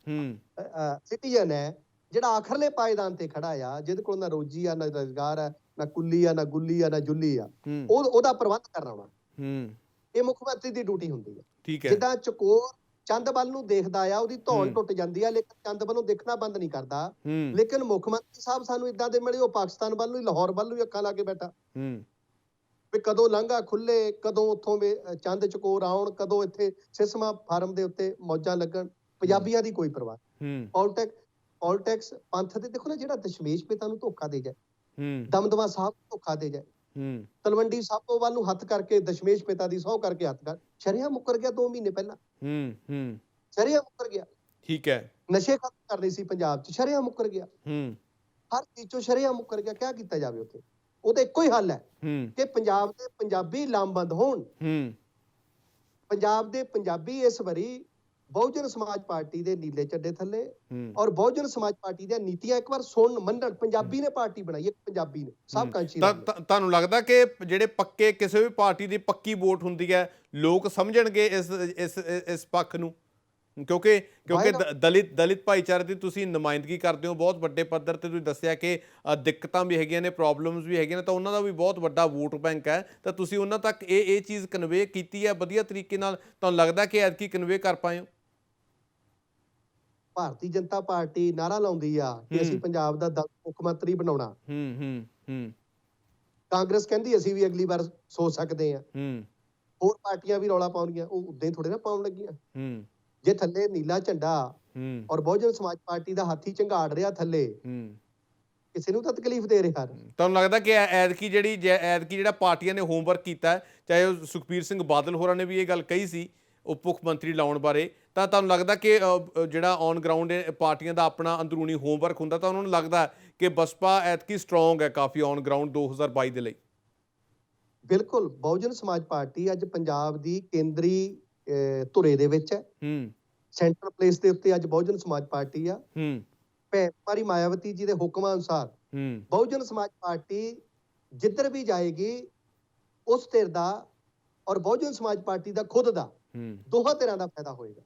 ਸਿਟੀਜ਼ਨ ਹੈ ਜਿਹੜਾ ਆਖਰਲੇ ਪਾਇਦਾਨ ਤੇ ਖੜਾ ਆ, ਜਿਹਦੇ ਕੋਲ ਨਾ ਰੋਜੀ ਆ, ਨਾ ਰੁਜ਼ਗਾਰ ਆ, ਨਾ ਕੁੱਲੀ ਆ, ਨਾ ਗੁੱਲੀ ਆ, ਨਾ ਜੁੱਲੀ ਆ, ਉਹਦਾ ਪ੍ਰਬੰਧ ਕਰਨਾ ਵਾ। ਇਹ ਮੁੱਖ ਮੰਤਰੀ ਦੀ ਡਿਊਟੀ ਹੁੰਦੀ ਹੈ। ਠੀਕ ਹੈ। ਜਿੱਦਾਂ ਚਕੋਰ ਚੰਦ ਵੱਲ ਨੂੰ ਦੇਖਦਾ ਆ, ਉਹਦੀ ਧੌਣ ਟੁੱਟ ਜਾਂਦੀ ਆ, ਲੇਕਿਨ ਚੰਦ ਵੱਲੋਂ ਦੇਖਣਾ ਬੰਦ ਨਹੀਂ ਕਰਦਾ। ਲੇਕਿਨ ਮੁੱਖ ਮੰਤਰੀ ਸਾਹਿਬ ਸਾਨੂੰ ਇਦਾਂ ਦੇ ਮਿਲੇ, ਉਹ ਪਾਕਿਸਤਾਨ ਵੱਲ ਨੂੰ, ਲਾਹੌਰ ਵੱਲ ਨੂੰ ਅੱਖਾਂ ਲਾ ਕੇ ਬੈਠਾ ਵੀ ਕਦੋਂ ਲਾਂਘਾ ਖੁੱਲੇ, ਕਦੋਂ ਉੱਥੋਂ ਚੰਦ ਚਕੋਰ ਆਉਣ, ਕਦੋਂ ਇੱਥੇ ਸਿਸਮਾ ਫਾਰਮ ਦੇ ਉੱਤੇ ਮੌਜਾਂ ਲੱਗਣ। ਪੰਜਾਬੀਆਂ ਦੀ ਕੋਈ ਪਰਵਾਹ। ਪੋਲਿਟਿਕਸ ਪੰਥ ਦੇ ਦੇਖੋ ਨਾ, ਜਿਹੜਾ ਦਸ਼ਮੇਸ਼ ਪਿਤਾ ਨੂੰ ਧੋਖਾ ਦੇ ਜਾਏ, ਦਮਦਮਾ ਸਾਹਿਬ ਨੂੰ ਧੋਖਾ ਦੇ ਜਾਏ, ਤਲਵੰਡੀ ਸਾਬੋ ਵੱਲ ਨੂੰ ਹੱਥ ਕਰਕੇ ਦਸ਼ਮੇਸ਼ ਪਿਤਾ ਦੀ ਸਹੁੰ ਕਰਕੇ ਹੱਥ ਕਰ, ਸ਼ਰੀਆਂ ਮੁੱਕਰ ਗਿਆ 2 ਮਹੀਨੇ ਪਹਿਲਾਂ। ਸ਼ਰੀਆਂ ਮੁੱਕਰ ਗਿਆ। ਠੀਕ ਹੈ। ਨਸ਼ੇ ਖਤਮ ਕਰਨੇ ਸੀ ਪੰਜਾਬ 'ਚ, ਸ਼ਰੀਆਂ ਮੁੱਕਰ ਗਿਆ। ਹਰ ਚੀਜ਼ 'ਚੋਂ ਸ਼ਰੀਆਂ ਮੁੱਕਰ ਗਿਆ। ਕਿਆ ਕੀਤਾ ਜਾਵੇ ਉੱਥੇ? ਉਹਦਾ ਇੱਕੋ ਹੀ ਹੱਲ ਹੈ ਕਿ ਪੰਜਾਬ ਦੇ ਪੰਜਾਬੀ ਲਾਮਬੰਦ ਹੋਣ। ਪੰਜਾਬ ਦੇ ਪੰਜਾਬੀ ਇਸ ਵਾਰੀ ਬਹੁਜਨ ਸਮਾਜ ਪਾਰਟੀ ਦੇ ਨੀਲੇ ਝੰਡੇ ਥੱਲੇ, ਔਰ ਬਹੁਜਨ ਸਮਾਜ ਪਾਰਟੀ ਦੀਆਂ ਨੀਤੀਆਂ ਇੱਕ ਵਾਰ ਸੁਣਨ ਮੰਨਣ। ਪੰਜਾਬੀ ਨੇ ਪਾਰਟੀ ਬਣਾਈ ਹੈ, ਪੰਜਾਬੀ ਨੇ ਸਭ ਕਾਂਚੀ। ਤੁਹਾਨੂੰ ਲੱਗਦਾ ਕਿ ਜਿਹੜੇ ਪੱਕੇ, ਕਿਸੇ ਵੀ ਪਾਰਟੀ ਦੀ ਪੱਕੀ ਵੋਟ ਹੁੰਦੀ ਹੈ, ਲੋਕ ਸਮਝਣਗੇ ਇਸ ਪੱਖ ਨੂੰ? ਕਿਉਂਕਿ ਦਲਿਤ ਭਾਈਚਾਰੇ ਦੀ ਤੁਸੀਂ ਨੁਮਾਇੰਦਗੀ ਕਰਦੇ ਹੋ ਬਹੁਤ ਵੱਡੇ ਪੱਧਰ ਤੇ। ਤੁਸੀਂ ਦੱਸਿਆ ਕਿ ਦਿੱਕਤਾਂ ਵੀ ਹੈਗੀਆਂ ਨੇ, ਪ੍ਰੋਬਲਮਸ ਵੀ ਹੈਗੀਆਂ ਨੇ, ਤਾਂ ਉਹਨਾਂ ਦਾ ਵੀ ਬਹੁਤ ਵੱਡਾ ਵੋਟ ਬੈਂਕ ਹੈ। ਤਾਂ ਤੁਸੀਂ ਉਹਨਾਂ ਤੱਕ ਇਹ ਚੀਜ਼ ਕਨਵੇ ਕੀਤੀ ਹੈ ਵਧੀਆ ਤਰੀਕੇ ਨਾਲ? ਤੁਹਾਨੂੰ ਲੱਗਦਾ ਕਿ ਐਤਕੀ ਕਨਵੇ ਕਰ ਪਾਏ ਹੋ? ਭਾਰਤੀ ਜਨਤਾ ਪਾਰਟੀ ਨਾਰਾ ਲਾਉਂਦੀ ਆ ਕਿ ਅਸੀਂ ਪੰਜਾਬ ਦਾ ਮੁੱਖ ਮੰਤਰੀ ਬਣਾਉਣਾ। ਕਾਂਗਰਸ ਕਹਿੰਦੀ ਅਸੀਂ ਵੀ ਅਗਲੀ ਵਾਰ ਸੋਚ ਸਕਦੇ ਆ। ਹੋਰ ਪਾਰਟੀਆਂ ਵੀ ਰੌਲਾ ਪਾਉਣਗੀਆਂ, ਉਹ ਉਦਾਂ ਹੀ ਥੋੜੇ ਨਾ ਪਾਉਣ ਲੱਗੀਆਂ। ਜੇ ਥੱਲੇ ਨੀਲਾ ਝੰਡਾ ਔਰ ਬਹੁਜਨ ਸਮਾਜ ਪਾਰਟੀ ਦਾ ਹਾਥੀ ਝੰਗਾੜ ਰਿਹਾ ਥੱਲੇ, ਕਿਸੇ ਨੂੰ ਤਾਂ ਤਕਲੀਫ ਦੇ ਰਿਹਾ। ਤੁਹਾਨੂੰ ਲੱਗਦਾ ਕਿ ਐਤਕੀ ਜਿਹੜਾ ਪਾਰਟੀਆਂ ਨੇ ਹੋਮਵਰਕ ਕੀਤਾ, ਚਾਹੇ ਉਹ ਸੁਖਬੀਰ ਸਿੰਘ ਬਾਦਲ ਹੋਰਾਂ ਨੇ ਵੀ ਇਹ ਗੱਲ ਕਹੀ ਸੀ ਉਪ ਮੁੱਖ ਮੰਤਰੀ ਲਾਉਣ ਬਾਰੇ, ਤਾਂ ਤੁਹਾਨੂੰ ਲੱਗਦਾ ਕਿ ਜਿਹੜਾ ਔਨ ਗਰਾਊਂਡ ਪਾਰਟੀਆਂ ਦਾ ਆਪਣਾ ਅੰਦਰੂਨੀ ਹੋਮਵਰਕ ਹੁੰਦਾ, ਤਾਂ ਉਹਨਾਂ ਨੂੰ ਲੱਗਦਾ ਕਿ ਬਸਪਾ ਐਤਕੀ ਸਟਰੋਂਗ ਹੈ ਕਾਫੀ ਔਨ ਗਰਾਊਂਡ 2022 ਦੇ ਲਈ? ਬਿਲਕੁਲ। ਬਹੁਜਨ ਸਮਾਜ ਪਾਰਟੀ ਅੱਜ ਪੰਜਾਬ ਦੀ ਕੇਂਦਰੀ ਧੁਰੇ ਦੇ ਵਿੱਚ ਹੈ। ਸੈਂਟਰਲ ਪਲੇਸ ਦੇ ਉੱਤੇ ਅੱਜ ਬਹੁਜਨ ਸਮਾਜ ਪਾਰਟੀ ਆ। ਭੈਣ ਕੁਮਾਰੀ ਮਾਇਆਵਤੀ ਜੀ ਦੇ ਹੁਕਮਾਂ ਅਨੁਸਾਰ ਬਹੁਜਨ ਸਮਾਜ ਪਾਰਟੀ ਜਿੱਧਰ ਵੀ ਜਾਏਗੀ, ਉਸ ਧਿਰ ਦਾ ਔਰ ਬਹੁਜਨ ਸਮਾਜ ਪਾਰਟੀ ਦਾ ਖੁਦ ਦਾ ਦੋਹਾਂ ਧਿਰਾਂ ਦਾ ਫਾਇਦਾ ਹੋਏਗਾ।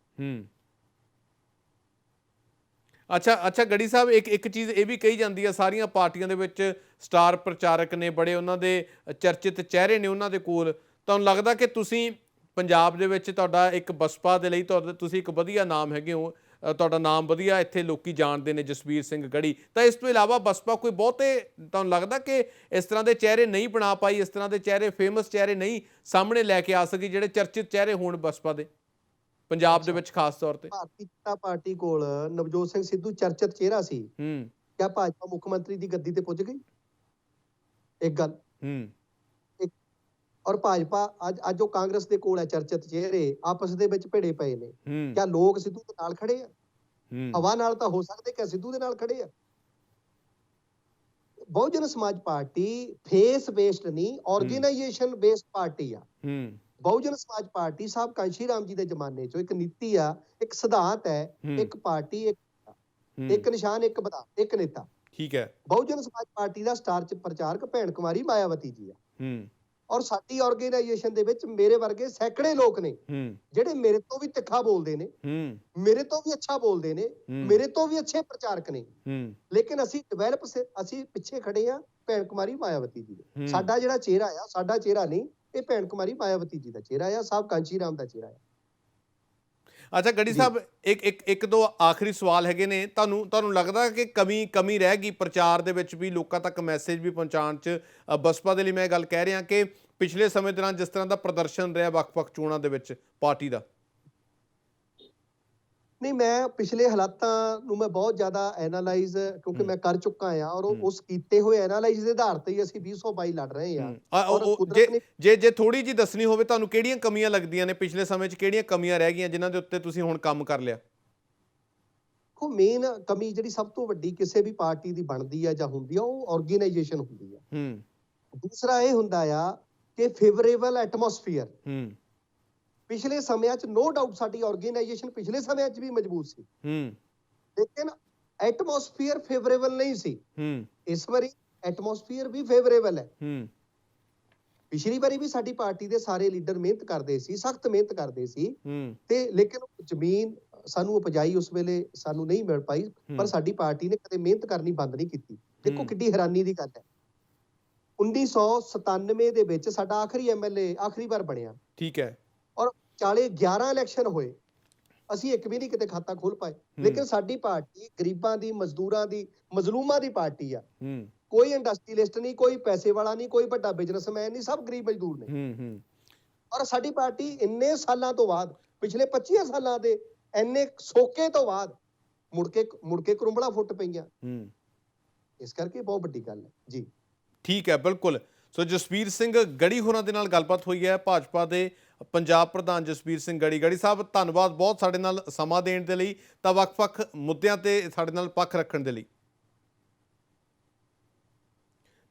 ਅੱਛਾ ਗੜੀ ਸਾਹਿਬ, ਇੱਕ ਚੀਜ਼ ਇਹ ਵੀ ਕਹੀ ਜਾਂਦੀ ਹੈ, ਸਾਰੀਆਂ ਪਾਰਟੀਆਂ ਦੇ ਵਿੱਚ ਸਟਾਰ ਪ੍ਰਚਾਰਕ ਨੇ, ਬੜੇ ਉਹਨਾਂ ਦੇ ਚਰਚਿਤ ਚਿਹਰੇ ਨੇ ਉਹਨਾਂ ਦੇ ਕੋਲ। ਤੁਹਾਨੂੰ ਲੱਗਦਾ ਕਿ ਤੁਸੀਂ ਪੰਜਾਬ ਦੇ ਵਿੱਚ, ਤੁਹਾਡਾ ਇੱਕ ਬਸਪਾ ਦੇ ਲਈ ਤੁਸੀਂ ਇੱਕ ਵਧੀਆ ਨਾਮ ਹੈਗੇ ਹੋ, ਤੁਹਾਡਾ ਨਾਮ ਵਧੀਆ ਇੱਥੇ ਲੋਕੀ ਜਾਣਦੇ ਨੇ, ਜਸਵੀਰ ਸਿੰਘ ਗੜੀ, ਤਾਂ ਇਸ ਤੋਂ ਇਲਾਵਾ ਬਸਪਾ ਕੋਈ ਬਹੁਤੇ, ਤੁਹਾਨੂੰ ਲੱਗਦਾ ਕਿ ਇਸ ਤਰ੍ਹਾਂ ਦੇ ਚਿਹਰੇ ਨਹੀਂ ਬਣਾ ਪਾਈ, ਇਸ ਤਰ੍ਹਾਂ ਦੇ ਚਿਹਰੇ, ਫੇਮਸ ਚਿਹਰੇ ਨਹੀਂ ਸਾਹਮਣੇ ਲੈ ਕੇ ਆ ਸਕੀ, ਜਿਹੜੇ ਚਰਚਿਤ ਚਿਹਰੇ ਹੋਣ ਬਸਪਾ ਦੇ? ਪੰਜਾਬ ਦੇ ਅੱਛਾ। ਵਿੱਚ ਖਾਸ ਤੌਰ ਤੇ। ਭਾਰਤੀ ਜਨਤਾ ਪਾਰਟੀ ਕੋਲ ਨਵਜੋਤ ਸਿੰਘ ਸਿੱਧੂ ਚਰਚਿਤ ਚਿਹਰਾ ਸੀ। ਹੂੰ ਕਿਆ ਭਾਜਪਾ ਮੁੱਖ ਮੰਤਰੀ ਦੀ ਗੱਦੀ ਤੇ ਪੁੱਜ ਗਈ? ਇੱਕ ਗੱਲ। ਹੂੰ ਇੱਕ ਔਰ ਭਾਜਪਾ ਅੱਜ ਉਹ ਕਾਂਗਰਸ ਦੇ ਕੋਲ ਹੈ ਚਰਚਿਤ ਚਿਹਰੇ, ਆਪਸ ਦੇ ਵਿੱਚ ਭਿੜੇ ਪਏ ਨੇ। ਹੂੰ ਕਿਆ ਲੋਕ ਸਿੱਧੂ ਦੇ ਨਾਲ ਖੜੇ ਆ? ਹੂੰ ਹਵਾ ਨਾਲ ਤਾਂ ਹੋ ਸਕਦੇ, ਕਿਆ ਸਿੱਧੂ ਦੇ ਨਾਲ ਖੜੇ ਆ? ਬਹੁਜਨ ਸਮਾਜ ਪਾਰਟੀ ਫੇਸ ਬੇਸਡ ਨਹੀਂ, ਆਰਗੇਨਾਈਜੇਸ਼ਨ ਬੇਸਡ ਪਾਰਟੀ ਆ। ਹੂੰ ਬਹੁਜਨ ਸਮਾਜ ਪਾਰਟੀ ਸਾਹਿਬ ਕਾਂਸ਼ੀ ਰਾਮ ਜੀ ਦੇ ਜ਼ਮਾਨੇ ਚੋਂ ਇੱਕ ਨੀਤੀ ਆ, ਇੱਕ ਸਿਧਾਂਤ ਹੈ, ਹੂੰ ਇੱਕ ਪਾਰਟੀ, ਹੂੰ ਇੱਕ ਨਿਸ਼ਾਨ, ਇੱਕ ਵਿਧਾਨ, ਇੱਕ ਨੇਤਾ। ਠੀਕ ਹੈ। ਬਹੁਜਨ ਸਮਾਜ ਪਾਰਟੀ ਦਾ ਸਟਾਰ ਪ੍ਰਚਾਰਕ ਭੈਣ ਕੁਮਾਰੀ ਮਾਇਆਵਤੀ ਜੀ ਆ। ਹੂੰ ਔਰ ਸਾਡੀ ਆਰਗੇਨਾਈਜੇਸ਼ਨ ਦੇ ਵਿੱਚ ਮੇਰੇ ਵਰਗੇ ਸੈਂਕੜੇ ਲੋਕ ਨੇ ਹੂੰ ਜਿਹੜੇ ਮੇਰੇ ਤੋਂ ਵੀ ਤਿੱਖਾ ਬੋਲਦੇ ਨੇ, ਹੂੰ ਮੇਰੇ ਤੋਂ ਵੀ ਅੱਛਾ ਬੋਲਦੇ ਨੇ, ਹੂੰ ਮੇਰੇ ਤੋਂ ਵੀ ਅੱਛੇ ਪ੍ਰਚਾਰਕ ਨੇ। ਹੂੰ ਲੇਕਿਨ ਅਸੀਂ ਅਸੀਂ ਪਿੱਛੇ ਖੜੇ ਆ ਭੈਣ ਕੁਮਾਰੀ ਮਾਇਆਵਤੀ ਜੀ ਦੇ। ਹੂੰ। ਸਾਡਾ ਜਿਹੜਾ ਚਿਹਰਾ ਆ, ਸਾਡਾ ਚਿਹਰਾ ਨਹੀਂ, ਇਹ ਭੈਣ ਕੁਮਾਰੀ ਮਾਇਆਵਤੀ ਜੀ ਦਾ ਚਿਹਰਾ ਆ, ਸਾਹਿਬ ਕਾਂਸ਼ੀ ਰਾਮ ਦਾ ਚਿਹਰਾ ਆ। ਅੱਛਾ ਗੜੀ ਜੀ। ਸਾਹਿਬ, ਇੱਕ ਦੋ ਆਖਰੀ ਸਵਾਲ ਹੈਗੇ ਨੇ। ਤੁਹਾਨੂੰ ਲੱਗਦਾ ਕਿ ਕਮੀ ਰਹਿ ਗਈ ਪ੍ਰਚਾਰ ਦੇ ਵਿੱਚ ਵੀ, ਲੋਕਾਂ ਤੱਕ ਮੈਸੇਜ ਵੀ ਪਹੁੰਚਾਉਣ 'ਚ? ਬਸਪਾ ਦੇ ਲਈ ਮੈਂ ਗੱਲ ਕਹਿ ਰਿਹਾ ਕਿ ਪਿਛਲੇ ਸਮੇਂ ਦੌਰਾਨ ਜਿਸ ਤਰ੍ਹਾਂ ਦਾ ਪ੍ਰਦਰਸ਼ਨ ਰਿਹਾ ਵੱਖ-ਵੱਖ ਚੋਣਾਂ ਦੇ ਵਿੱਚ ਪਾਰਟੀ ਦਾ। ਨਹੀਂ, ਮੈਂ ਪਿਛਲੇ ਹਾਲਾਤਾਂ ਨੂੰ ਮੈਂ ਬਹੁਤ ਜ਼ਿਆਦਾ ਐਨਾਲਾਈਜ਼, ਕਿਉਂਕਿ ਮੈਂ ਕਰ ਚੁੱਕਾ ਆ, ਔਰ ਉਸ ਕੀਤੇ ਹੋਏ ਐਨਾਲਾਈਜ਼ ਦੇ ਆਧਾਰ ਤੇ ਹੀ ਅਸੀਂ 2022 ਲੜ ਰਹੇ ਆ। ਔਰ ਕੁਦਰਤ ਨੇ ਜੇ ਥੋੜੀ ਜੀ ਦੱਸਣੀ ਹੋਵੇ ਤੁਹਾਨੂੰ, ਕਿਹੜੀਆਂ ਕਮੀਆਂ ਲੱਗਦੀਆਂ ਨੇ ਪਿਛਲੇ ਸਮੇਂ 'ਚ, ਕਿਹੜੀਆਂ ਕਮੀਆਂ ਰਹਿ ਗਈਆਂ ਜਿਨ੍ਹਾਂ ਦੇ ਉੱਤੇ ਤੁਸੀਂ ਹੁਣ ਕੰਮ ਕਰ ਲਿਆ? ਉਹ ਮੇਨ ਕਮੀ ਜਿਹੜੀ ਸਭ ਤੋਂ ਵੱਡੀ ਕਿਸੇ ਵੀ ਪਾਰਟੀ ਦੀ ਬਣਦੀ ਆ ਜਾਂ ਹੁੰਦੀ ਆ, ਉਹ ਆਰਗੇਨਾਈਜੇਸ਼ਨ ਹੁੰਦੀ ਆ। ਹੂੰ ਦੂਸਰਾ ਇਹ ਹੁੰਦਾ ਆ ਕਿ ਫੇਵਰੇਬਲ ਐਟਮੋਸਫੀਅਰ। ਹੂੰ ਪਿਛਲੇ ਸਮਿਆਂ 'ਚ ਨੋ ਡਾਊਟ ਸਾਡੀ ਆਰਗੇਨਾਈਜੇਸ਼ਨ ਪਿਛਲੇ ਸਮਿਆਂ 'ਚ ਵੀ ਮਜ਼ਬੂਤ ਸੀ, ਹੂੰ ਲੇਕਿਨ ਐਟਮੋਸਫੀਅਰ ਫੇਵਰੇਬਲ ਨਹੀਂ ਸੀ। ਹੂੰ ਇਸ ਵਾਰੀ ਐਟਮੋਸਫੀਅਰ ਵੀ ਫੇਵਰੇਬਲ ਹੈ। ਹੂੰ ਪਿਛਲੀ ਵਾਰੀ ਵੀ ਸਾਡੀ ਪਾਰਟੀ ਦੇ ਸਾਰੇ ਲੀਡਰ ਮਿਹਨਤ ਕਰਦੇ ਸੀ, ਸਖਤ ਮਿਹਨਤ ਕਰਦੇ ਸੀ, ਹੂੰ ਤੇ ਲੇਕਿਨ ਜ਼ਮੀਨ ਸਾਨੂੰ ਉਪਜਾਈ ਉਸ ਵੇਲੇ ਸਾਨੂੰ ਨਹੀਂ ਮਿਲ ਪਾਈ। ਪਰ ਸਾਡੀ ਪਾਰਟੀ ਨੇ ਕਦੇ ਮਿਹਨਤ ਕਰਨੀ ਬੰਦ ਨਹੀਂ ਕੀਤੀ। ਦੇਖੋ ਕਿੱਡੀ ਹੈਰਾਨੀ ਦੀ ਗੱਲ ਹੈ, 1997 ਦੇ ਵਿੱਚ ਸਾਡਾ ਆਖਰੀ ਐਮਐਲਏ ਆਖਰੀ ਵਾਰ ਬਣਿਆ, ਠੀਕ ਹੈ। ਔਰ 11 ਇਲੈਕਸ਼ਨ ਹੋਏ, ਅਸੀਂ ਇੱਕ ਵੀ ਨਹੀਂ ਕਿਤੇ ਖਾਤਾ ਖੋਲ ਪਾਏ। ਲੇਕਿਨ ਸਾਡੀ ਪਾਰਟੀ ਗਰੀਬਾਂ ਦੀ, ਮਜ਼ਦੂਰਾਂ ਦੀ, ਮਜ਼ਲੂਮਾਂ ਦੀ ਪਾਰਟੀ ਆ। ਹੂੰ ਕੋਈ ਇੰਡਸਟਰੀਲਿਸਟ ਨਹੀਂ, ਕੋਈ ਪੈਸੇ ਵਾਲਾ ਨਹੀਂ, ਕੋਈ ਵੱਡਾ ਬਿਜ਼ਨਸਮੈਨ ਨਹੀਂ, ਸਭ ਗਰੀਬ ਮਜ਼ਦੂਰ ਨੇ। ਹੂੰ ਹੂੰ ਔਰ ਸਾਡੀ ਪਾਰਟੀ ਇੰਨੇ ਸਾਲਾਂ ਤੋਂ ਬਾਅਦ, ਪਿਛਲੇ 25 ਸਾਲਾਂ ਦੇ ਇੰਨੇ ਸੋਕੇ ਤੋਂ ਬਾਅਦ ਮੁੜ ਕੇ ਕਰੁੰਬਲਾ ਫੁੱਟ ਪਈਆਂ। ਹੂੰ ਇਸ ਕਰਕੇ ਬਹੁਤ ਵੱਡੀ ਗੱਲ ਹੈ ਜੀ। ਠੀਕ ਹੈ, ਬਿਲਕੁਲ। ਸੋ ਜਸਬੀਰ ਸਿੰਘ ਗੜੀ ਹੋਰਾਂ ਦੇ ਨਾਲ ਗੱਲਬਾਤ ਹੋਈ ਹੈ, ਭਾਜਪਾ ਦੇ ਪੰਜਾਬ ਪ੍ਰਧਾਨ ਜਸਬੀਰ ਸਿੰਘ ਗੜੀ ਸਾਹਿਬ, ਧੰਨਵਾਦ ਬਹੁਤ ਸਾਡੇ ਨਾਲ ਸਮਾਂ ਦੇਣ ਦੇ ਲਈ, ਤਾਂ ਵੱਖ-ਵੱਖ ਮੁੱਦਿਆਂ ਤੇ ਸਾਡੇ ਨਾਲ ਪੱਖ ਰੱਖਣ ਦੇ ਲਈ।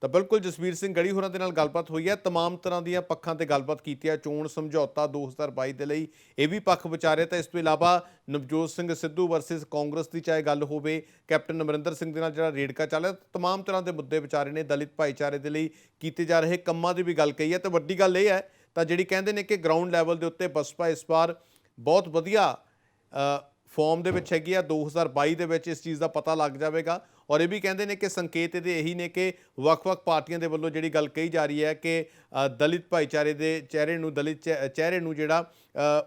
ਤਾਂ ਬਿਲਕੁਲ ਜਸਬੀਰ ਸਿੰਘ ਗੜੀ ਹੋਰਾਂ ਦੇ ਨਾਲ ਗੱਲਬਾਤ ਹੋਈ ਹੈ, ਤਮਾਮ ਤਰ੍ਹਾਂ ਦੀਆਂ ਪੱਖਾਂ ਤੇ ਗੱਲਬਾਤ ਕੀਤੀ ਹੈ। ਚੋਣ ਸਮਝੌਤਾ 2022 ਦੇ ਲਈ ਇਹ ਵੀ ਪੱਖ ਵਿਚਾਰੇ, ਤਾਂ ਇਸ ਤੋਂ ਇਲਾਵਾ ਨਵਜੋਤ ਸਿੰਘ ਸਿੱਧੂ ਵਰਸਸ ਕਾਂਗਰਸ ਦੀ ਚਾਹੇ ਗੱਲ ਹੋਵੇ, ਕੈਪਟਨ ਅਮਰਿੰਦਰ ਸਿੰਘ ਦੇ ਨਾਲ ਜਿਹੜਾ ਰੇੜਕਾ ਚੱਲ ਰਿਹਾ, ਤਮਾਮ ਤਰ੍ਹਾਂ ਦੇ ਮੁੱਦੇ ਵਿਚਾਰੇ ਨੇ। ਦਲਿਤ ਭਾਈਚਾਰੇ ਦੇ ਲਈ ਕੀਤੇ ਜਾ ਰਹੇ ਕੰਮਾਂ ਦੀ ਵੀ ਗੱਲ ਕਹੀ ਹੈ। ਤੇ ਵੱਡੀ ਗੱਲ ਇਹ ਹੈ ਤਾਂ ਜਿਹੜੀ ਕਹਿੰਦੇ ਨੇ ਕਿ ਗਰਾਊਂਡ ਲੈਵਲ ਦੇ ਉੱਤੇ ਬਸਪਾ ਇਸ ਵਾਰ ਬਹੁਤ ਵਧੀਆ ਫਾਰਮ ਦੇ ਵਿੱਚ ਹੈਗੀ ਆ। 2022 ਦੇ ਵਿੱਚ ਇਸ ਚੀਜ਼ ਦਾ ਪਤਾ ਲੱਗ ਜਾਵੇਗਾ। ਔਰ ਇਹ ਵੀ ਕਹਿੰਦੇ ਨੇ ਕਿ ਸੰਕੇਤ ਇਹਦੇ ਇਹੀ ਨੇ ਕਿ ਵੱਖ-ਵੱਖ ਪਾਰਟੀਆਂ ਦੇ ਵੱਲੋਂ ਜਿਹੜੀ ਗੱਲ ਕਹੀ ਜਾ ਰਹੀ ਹੈ ਕਿ ਦਲਿਤ ਭਾਈਚਾਰੇ ਦੇ ਚਿਹਰੇ ਨੂੰ, ਦਲਿਤ ਚਿਹਰੇ ਨੂੰ ਜਿਹੜਾ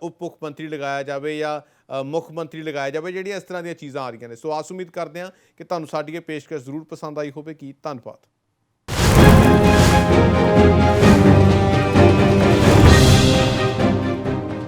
ਉਪ ਮੁੱਖ ਮੰਤਰੀ ਲਗਾਇਆ ਜਾਵੇ ਜਾਂ ਮੁੱਖ ਮੰਤਰੀ ਲਗਾਇਆ ਜਾਵੇ, ਜਿਹੜੀਆਂ ਇਸ ਤਰ੍ਹਾਂ ਦੀਆਂ ਚੀਜ਼ਾਂ ਆ ਰਹੀਆਂ ਨੇ। ਸੋ ਆਸ ਉਮੀਦ ਕਰਦੇ ਹਾਂ ਕਿ ਤੁਹਾਨੂੰ ਸਾਡੀ ਇਹ ਪੇਸ਼ਕਸ਼ ਜ਼ਰੂਰ ਪਸੰਦ ਆਈ ਹੋਵੇਗੀ। ਧੰਨਵਾਦ।